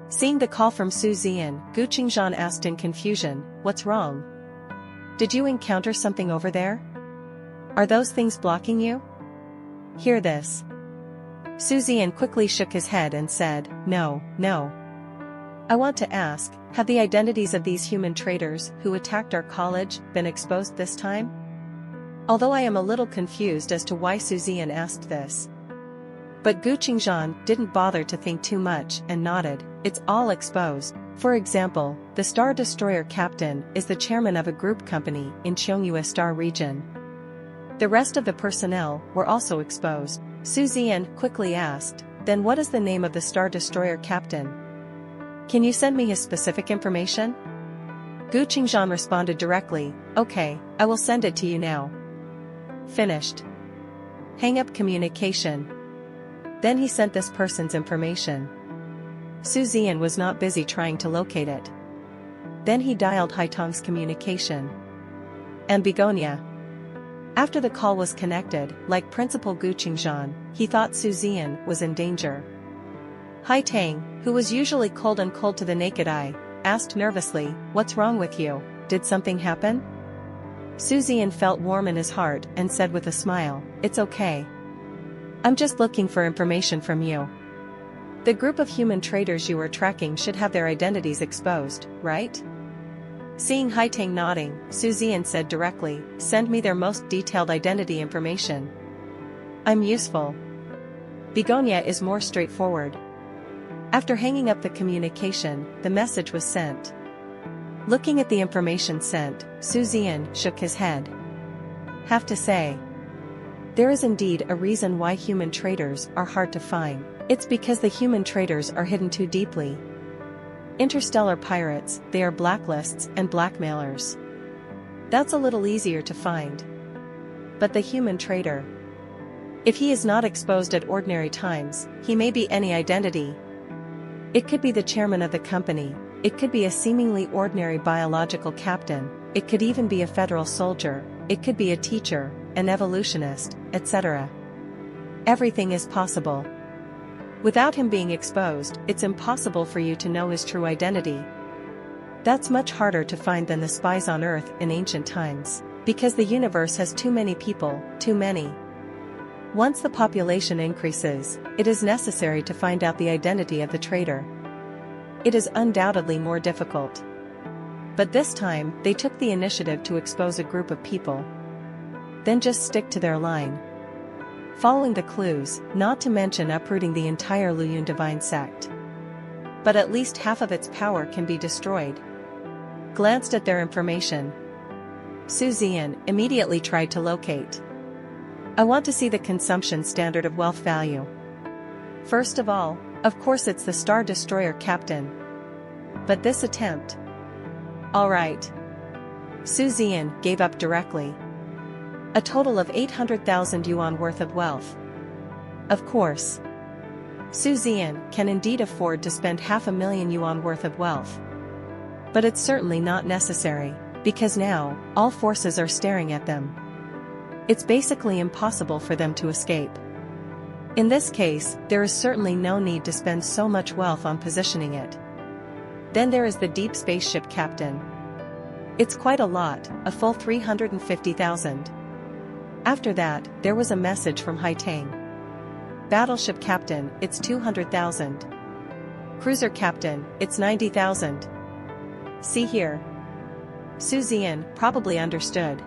Seeing the call from Suzen, Gu Qingzhan asked in confusion, "What's wrong? Did you encounter something over there? Are those things blocking you?" Hear this. Suzen quickly shook his head and said, No. I want to ask, have the identities of these human traitors who attacked our college been exposed this time? Although I am a little confused as to why Suzen asked this. But Gu Qingzhan didn't bother to think too much and nodded. It's all exposed. For example, the Star Destroyer captain is the chairman of a group company in Cheongyue Star region. The rest of the personnel were also exposed. Suzen quickly asked, "Then what is the name of the Star Destroyer captain? Can you send me his specific information?" Gu Qingzhan responded directly, "Okay, I will send it to you now." Finished. Hang up communication. Then he sent this person's information. Suzen was not busy trying to locate it. Then he dialed Haitong's communication. And Begonia. After the call was connected, like Principal Gu Qingzhan, he thought Suzen was in danger. Haitong, who was usually cold to the naked eye, asked nervously, "What's wrong with you? Did something happen?" Suzen felt warm in his heart and said with a smile, "It's okay. I'm just looking for information from you. The group of human traitors you are tracking should have their identities exposed, right?" Seeing Haitong nodding, Suzen said directly, "Send me their most detailed identity information. I'm useful." Begonia is more straightforward. After hanging up the communication, the message was sent. Looking at the information sent, Suzen shook his head. Have to say, there is indeed a reason why human traitors are hard to find. It's because the human traitors are hidden too deeply. Interstellar pirates, they are blacklists and blackmailers. That's a little easier to find. But the human traitor, if he is not exposed at ordinary times, he may be any identity. It could be the chairman of the company, it could be a seemingly ordinary biological captain, it could even be a federal soldier, it could be a teacher, an evolutionist, etc. Everything is possible. Without him being exposed, it's impossible for you to know his true identity. That's much harder to find than the spies on Earth in ancient times, because the universe has too many people, too many. Once the population increases, it is necessary to find out the identity of the traitor. It is undoubtedly more difficult. But this time, they took the initiative to expose a group of people. Then just stick to their line. Following the clues, not to mention uprooting the entire Luyun divine sect. But at least half of its power can be destroyed. Glanced at their information. Suzen immediately tried to locate. I want to see the consumption standard of wealth value. First of all, of course it's the Star Destroyer captain. But this attempt. Alright. Suzen gave up directly. A total of 800,000 yuan worth of wealth. Of course. Suzen can indeed afford to spend 500,000 yuan worth of wealth. But it's certainly not necessary, because now, all forces are staring at them. It's basically impossible for them to escape. In this case, there is certainly no need to spend so much wealth on positioning it. Then there is the deep spaceship captain. It's quite a lot, a full 350,000. After that, there was a message from Haitong. Battleship captain, it's 200,000. Cruiser captain, it's 90,000. See here. Suzen probably understood.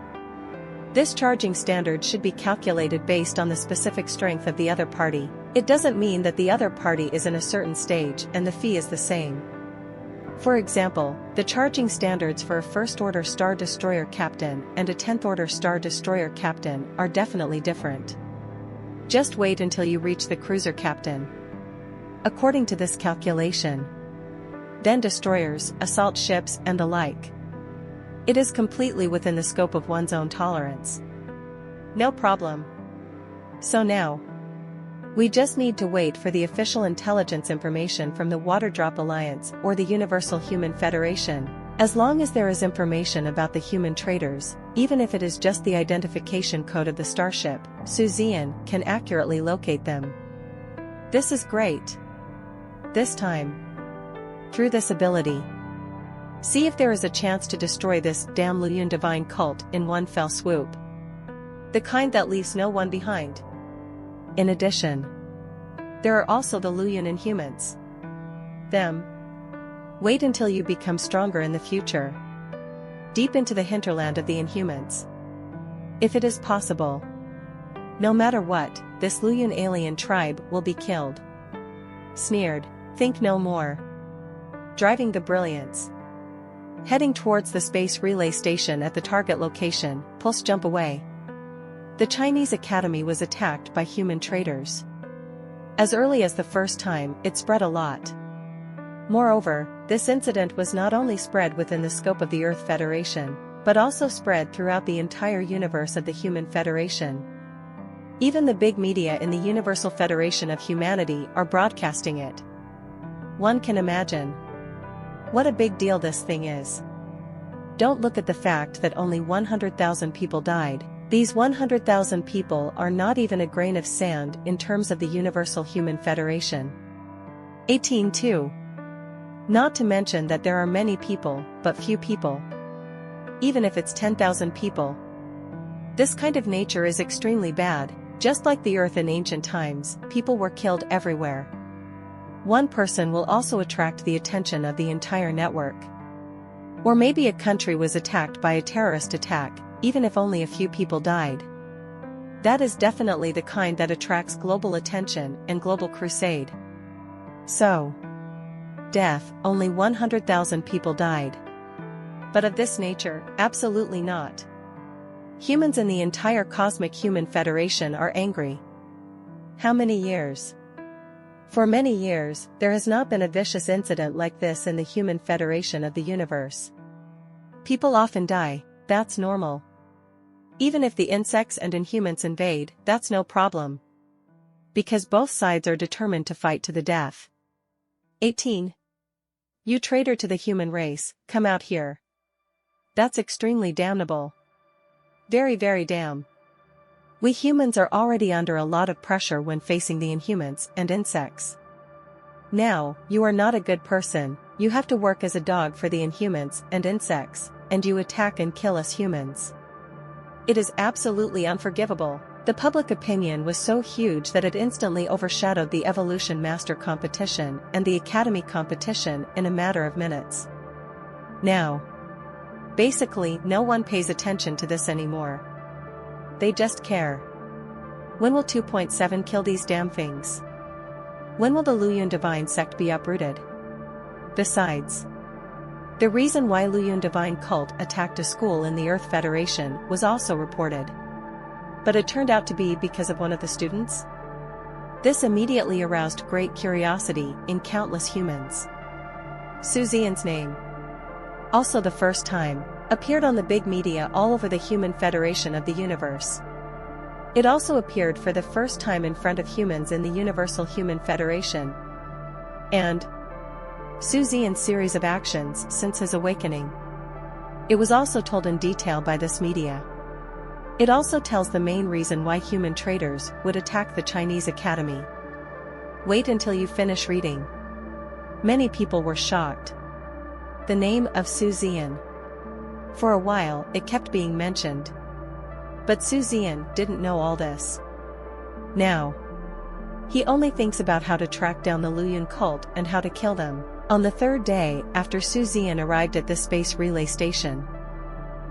This charging standard should be calculated based on the specific strength of the other party. It doesn't mean that the other party is in a certain stage and the fee is the same. For example, the charging standards for a first-order Star Destroyer captain and a 10th-order Star Destroyer captain are definitely different. Just wait until you reach the cruiser captain. According to this calculation, then destroyers, assault ships and the like. It is completely within the scope of one's own tolerance. No problem. So now, we just need to wait for the official intelligence information from the Waterdrop Alliance or the Universal Human Federation. As long as there is information about the human traitors, even if it is just the identification code of the starship, Zian can accurately locate them. This is great. This time, through this ability, see if there is a chance to destroy this damn Luyun divine cult in one fell swoop. The kind that leaves no one behind. In addition, there are also the Luyun Inhumans. Them. Wait until you become stronger in the future. Deep into the hinterland of the Inhumans. If it is possible. No matter what, this Luyun alien tribe will be killed. Sneered. Think no more. Driving the brilliance. Heading towards the space relay station at the target location, pulse jump away. The Chinese Academy was attacked by human traitors. As early as the first time, it spread a lot. Moreover, this incident was not only spread within the scope of the Earth Federation, but also spread throughout the entire universe of the Human Federation. Even the big media in the Universal Federation of Humanity are broadcasting it. One can imagine what a big deal this thing is. Don't look at the fact that only 100,000 people died. These 100,000 people are not even a grain of sand in terms of the Universal Human Federation. 18-2. Not to mention that there are many people, but few people. Even if it's 10,000 people. This kind of nature is extremely bad. Just like the Earth in ancient times, people were killed everywhere. One person will also attract the attention of the entire network. Or maybe a country was attacked by a terrorist attack, even if only a few people died. That is definitely the kind that attracts global attention and global crusade. So, death, only 100,000 people died. But of this nature, absolutely not. Humans in the entire Cosmic Human Federation are angry. How many years? For many years, there has not been a vicious incident like this in the Human Federation of the universe. People often die, that's normal. Even if the insects and Inhumans invade, that's no problem. Because both sides are determined to fight to the death. 18. You traitor to the human race, come out here. That's extremely damnable. Very, very damn. We humans are already under a lot of pressure when facing the Inhumans and insects. Now, you are not a good person, you have to work as a dog for the Inhumans and insects, and you attack and kill us humans. It is absolutely unforgivable. The public opinion was so huge that it instantly overshadowed the Evolution Master competition and the Academy competition in a matter of minutes. Now, basically no one pays attention to this anymore. They just care. When will 2.7 kill these damn things? When will the Luyun Divine Sect be uprooted? Besides, the reason why Luyun Divine Cult attacked a school in the Earth Federation was also reported. But it turned out to be because of one of the students? This immediately aroused great curiosity in countless humans. Suzen's name, also the first time, appeared on the big media all over the Human Federation of the universe. It also appeared for the first time in front of humans in the Universal Human Federation. And Suzen's series of actions since his awakening. It was also told in detail by this media. It also tells the main reason why human traitors would attack the Chinese Academy. Wait until you finish reading. Many people were shocked. The name of Suzen. For a while, it kept being mentioned. But Suzen didn't know all this. Now, he only thinks about how to track down the Luyun cult and how to kill them. On the third day after Suzen arrived at the space relay station.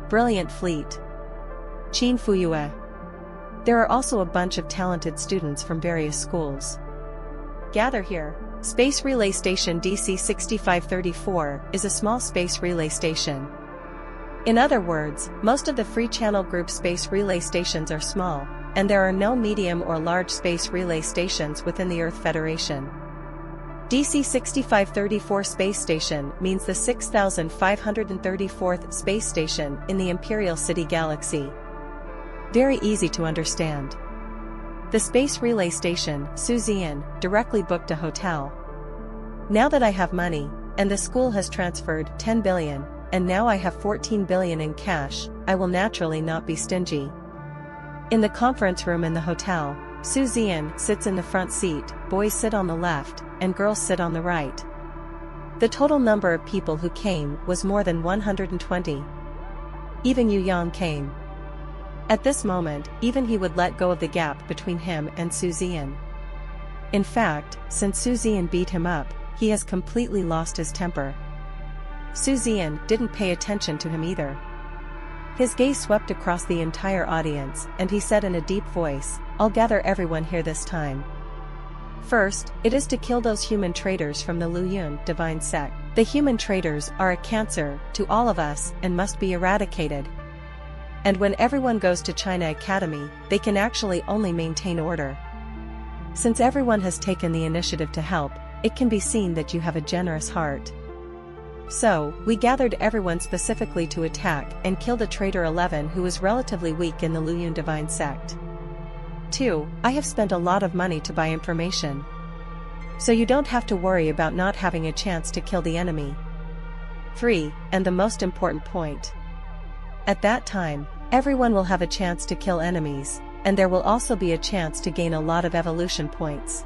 Brilliant fleet. Chin Fuyu. There are also a bunch of talented students from various schools. gather here. Space Relay Station DC-6534 is a small space relay station. In other words, most of the free channel group space relay stations are small, and there are no medium or large space relay stations within the Earth Federation. DC-6534 space station means the 6534th space station in the Imperial City Galaxy. Very easy to understand. The space relay station, Suzen, directly booked a hotel. Now that I have money, and the school has transferred 10 billion, and now I have 14 billion in cash, I will naturally not be stingy. In the conference room in the hotel, Suzen sits in the front seat, boys sit on the left, and girls sit on the right. The total number of people who came was more than 120. Even Yu Yang came. At this moment, even he would let go of the gap between him and Suzen. In fact, since Suzen beat him up, he has completely lost his temper. Suzen didn't pay attention to him either. His gaze swept across the entire audience, and he said in a deep voice, "I'll gather everyone here this time. First, it is to kill those human traitors from the Luyun divine sect. The human traitors are a cancer to all of us and must be eradicated. And when everyone goes to China Academy, they can actually only maintain order. Since everyone has taken the initiative to help, it can be seen that you have a generous heart. So, we gathered everyone specifically to attack and kill the traitor 11 who is relatively weak in the Luyun divine sect. 2. I have spent a lot of money to buy information. So you don't have to worry about not having a chance to kill the enemy. 3. And the most important point. At that time, everyone will have a chance to kill enemies, and there will also be a chance to gain a lot of evolution points.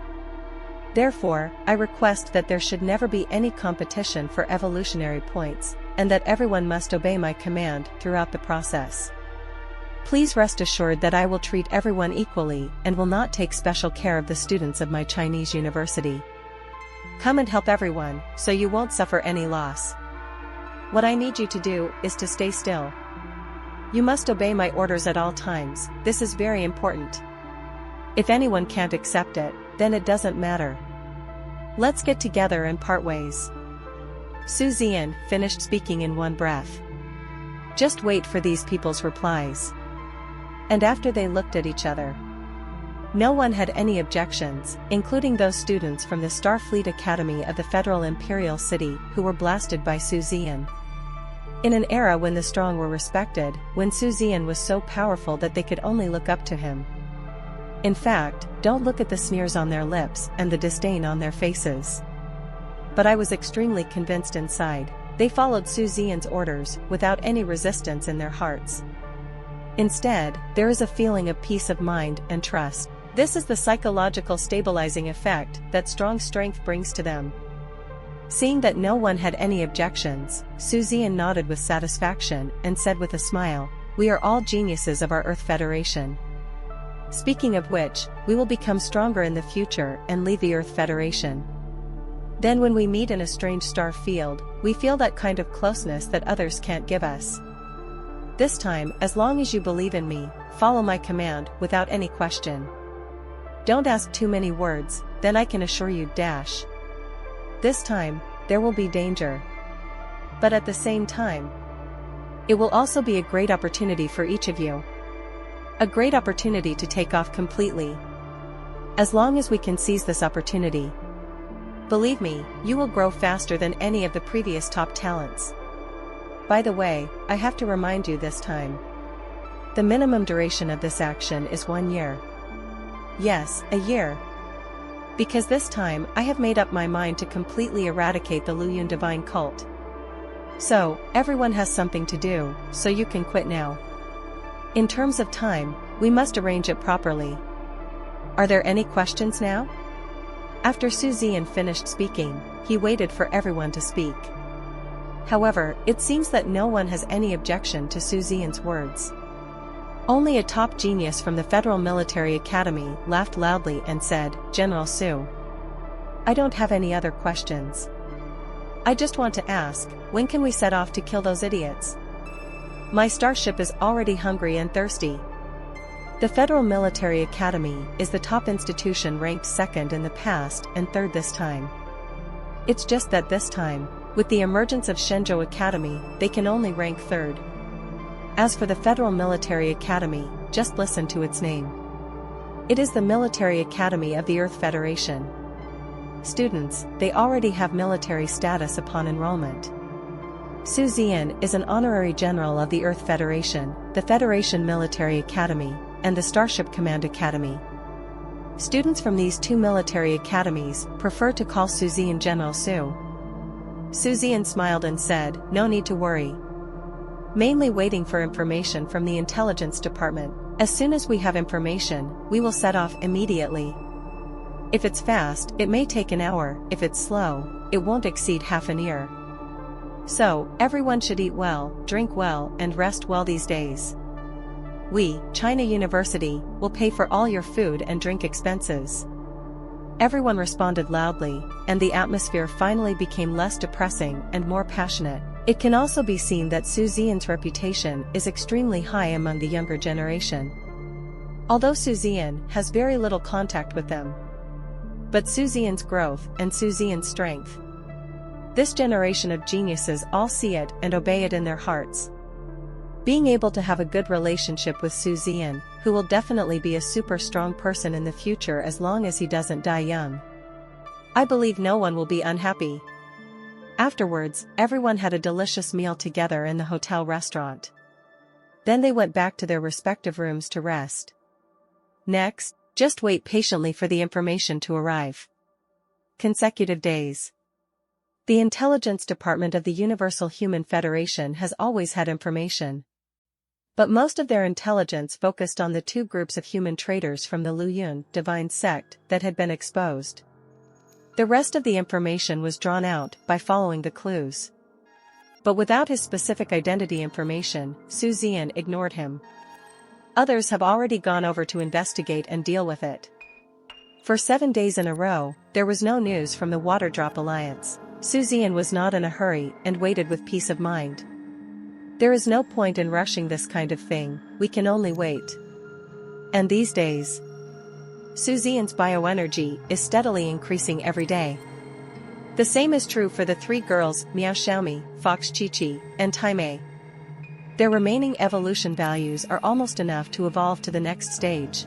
Therefore, I request that there should never be any competition for evolutionary points, and that everyone must obey my command throughout the process. Please rest assured that I will treat everyone equally and will not take special care of the students of my Chinese university. Come and help everyone, so you won't suffer any loss. What I need you to do is to stay still. You must obey my orders at all times, this is very important. If anyone can't accept it, then it doesn't matter. Let's get together and part ways." Suzen finished speaking in one breath. Just wait for these people's replies. And after they looked at each other, no one had any objections, including those students from the Starfleet Academy of the Federal Imperial City who were blasted by Suzen. In an era when the strong were respected, when Suzen was so powerful that they could only look up to him. In fact, don't look at the sneers on their lips and the disdain on their faces. But I was extremely convinced inside. They followed Suzen's orders without any resistance in their hearts. Instead, there is a feeling of peace of mind and trust. This is the psychological stabilizing effect that strong strength brings to them. Seeing that no one had any objections, Suzen nodded with satisfaction and said with a smile, "We are all geniuses of our Earth Federation. Speaking of which, we will become stronger in the future and leave the Earth Federation. Then when we meet in a strange star field, we feel that kind of closeness that others can't give us. This time, as long as you believe in me, follow my command without any question. Don't ask too many words, then I can assure you dash. This time, there will be danger. But at the same time, it will also be a great opportunity for each of you. A great opportunity to take off completely. As long as we can seize this opportunity, believe me, you will grow faster than any of the previous top talents. By the way, I have to remind you this time. The minimum duration of this action is 1 year. Yes, a year. Because this time I have made up my mind to completely eradicate the Luyun divine cult. So, everyone has something to do, so you can quit now. In terms of time, we must arrange it properly. Are there any questions now?" After Suzen finished speaking, he waited for everyone to speak. However, it seems that no one has any objection to Suzen's words. Only a top genius from the Federal Military Academy laughed loudly and said, "General Su, I don't have any other questions. I just want to ask, when can we set off to kill those idiots? My starship is already hungry and thirsty." The Federal Military Academy is the top institution, ranked second in the past and third this time. It's just that this time, with the emergence of Shenzhou Academy, they can only rank third. As for the Federal Military Academy, just listen to its name. It is the Military Academy of the Earth Federation. Students, they already have military status upon enrollment. Zian is an honorary general of the Earth Federation, the Federation Military Academy, and the Starship Command Academy. Students from these two military academies prefer to call Suzen General Su. Suzen smiled and said, "No need to worry. Mainly waiting for information from the intelligence department. As soon as we have information, we will set off immediately. If it's fast, it may take an hour, if it's slow, it won't exceed half an year. So, everyone should eat well, drink well, and rest well these days. We, China University, will pay for all your food and drink expenses." Everyone responded loudly, and the atmosphere finally became less depressing and more passionate. It can also be seen that Suzen's reputation is extremely high among the younger generation. Although Suzen has very little contact with them. But Suzen's growth and Suzen's strength. This generation of geniuses all see it and obey it in their hearts. Being able to have a good relationship with Suzen, who will definitely be a super strong person in the future as long as he doesn't die young. I believe no one will be unhappy. Afterwards, everyone had a delicious meal together in the hotel restaurant. Then they went back to their respective rooms to rest. Next, just wait patiently for the information to arrive. Consecutive days. The intelligence department of the Universal Human Federation has always had information. But most of their intelligence focused on the two groups of human traitors from the Luyun divine sect that had been exposed. The rest of the information was drawn out by following the clues. But without his specific identity information, Suzen ignored him. Others have already gone over to investigate and deal with it. For 7 days in a row, there was no news from the Waterdrop Alliance. Suzen was not in a hurry and waited with peace of mind. There is no point in rushing this kind of thing, we can only wait. And these days, Suzen's bioenergy is steadily increasing every day. The same is true for the three girls, Miao Xiaomi, Fox Chi-Chi, and Taimei. Their remaining evolution values are almost enough to evolve to the next stage.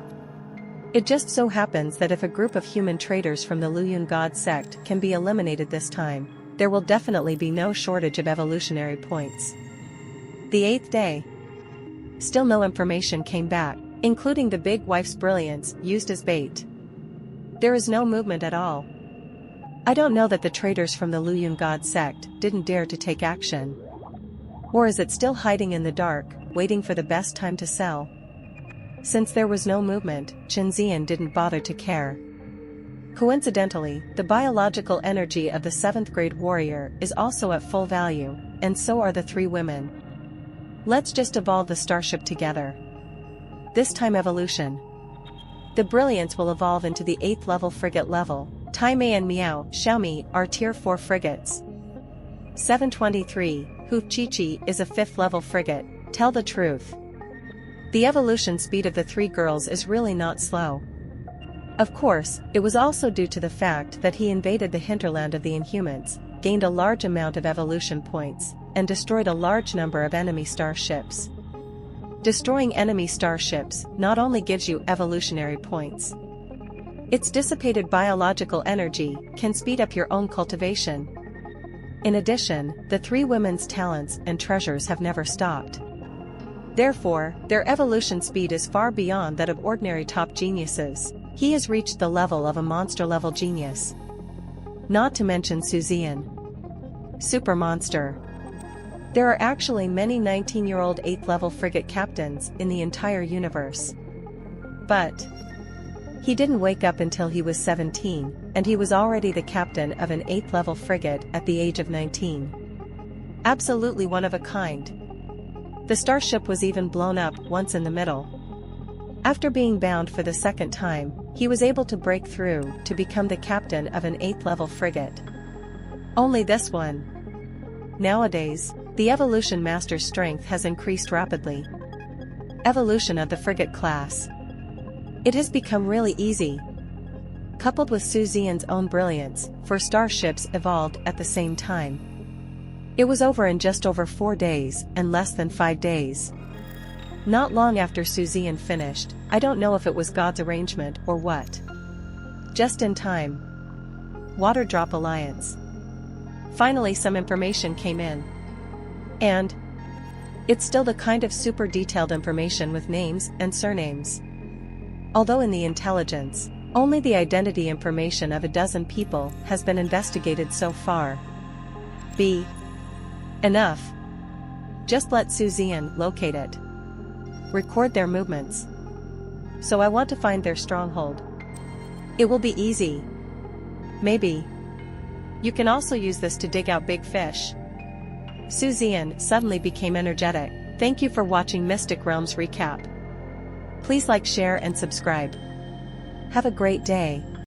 It just so happens that if a group of human traitors from the Luyun God sect can be eliminated this time, there will definitely be no shortage of evolutionary points. The 8th day. Still no information came back, including the big wife's brilliance used as bait. There is no movement at all. I don't know that the traitors from the Luyun God sect didn't dare to take action. Or is it still hiding in the dark, waiting for the best time to sell? Since there was no movement, Zian didn't bother to care. Coincidentally, the biological energy of the 7th grade warrior is also at full value, and so are the three women. Let's just evolve the starship together. This time evolution. The brilliance will evolve into the 8th level frigate level. Taimei and Miao Xiaomi are tier 4 frigates. 723, Hu Chi-Chi is a 5th level frigate. Tell the truth. The evolution speed of the three girls is really not slow. Of course, it was also due to the fact that he invaded the hinterland of the Inhumans, gained a large amount of evolution points, and destroyed a large number of enemy starships. Destroying enemy starships not only gives you evolutionary points. Its dissipated biological energy can speed up your own cultivation. In addition, the three women's talents and treasures have never stopped. Therefore, their evolution speed is far beyond that of ordinary top geniuses. He has reached the level of a monster-level genius. Not to mention Suzen. Super monster. There are actually many 19-year-old 8th-level frigate captains in the entire universe. But he didn't wake up until he was 17, and he was already the captain of an 8th-level frigate at the age of 19. Absolutely one of a kind. The starship was even blown up once in the middle. After being bound for the 2nd time, he was able to break through to become the captain of an 8th-level frigate. Only this one. Nowadays, the Evolution Master's strength has increased rapidly. Evolution of the frigate class. It has become really easy. Coupled with Zian's own brilliance, for starships evolved at the same time. It was over in just over 4 days, and less than 5 days. Not long after Zian finished, I don't know if it was God's arrangement or what. Just in time. Water Drop Alliance. Finally some information came in. And it's still the kind of super detailed information with names and surnames. Although in the intelligence, only the identity information of a dozen people has been investigated so far. Be enough. Just let Zian locate it. Record their movements. So I want to find their stronghold. It will be easy. Maybe. You can also use this to dig out big fish. Zian suddenly became energetic. Thank you for watching Mystic Realms Recap. Please like, share and subscribe. Have a great day.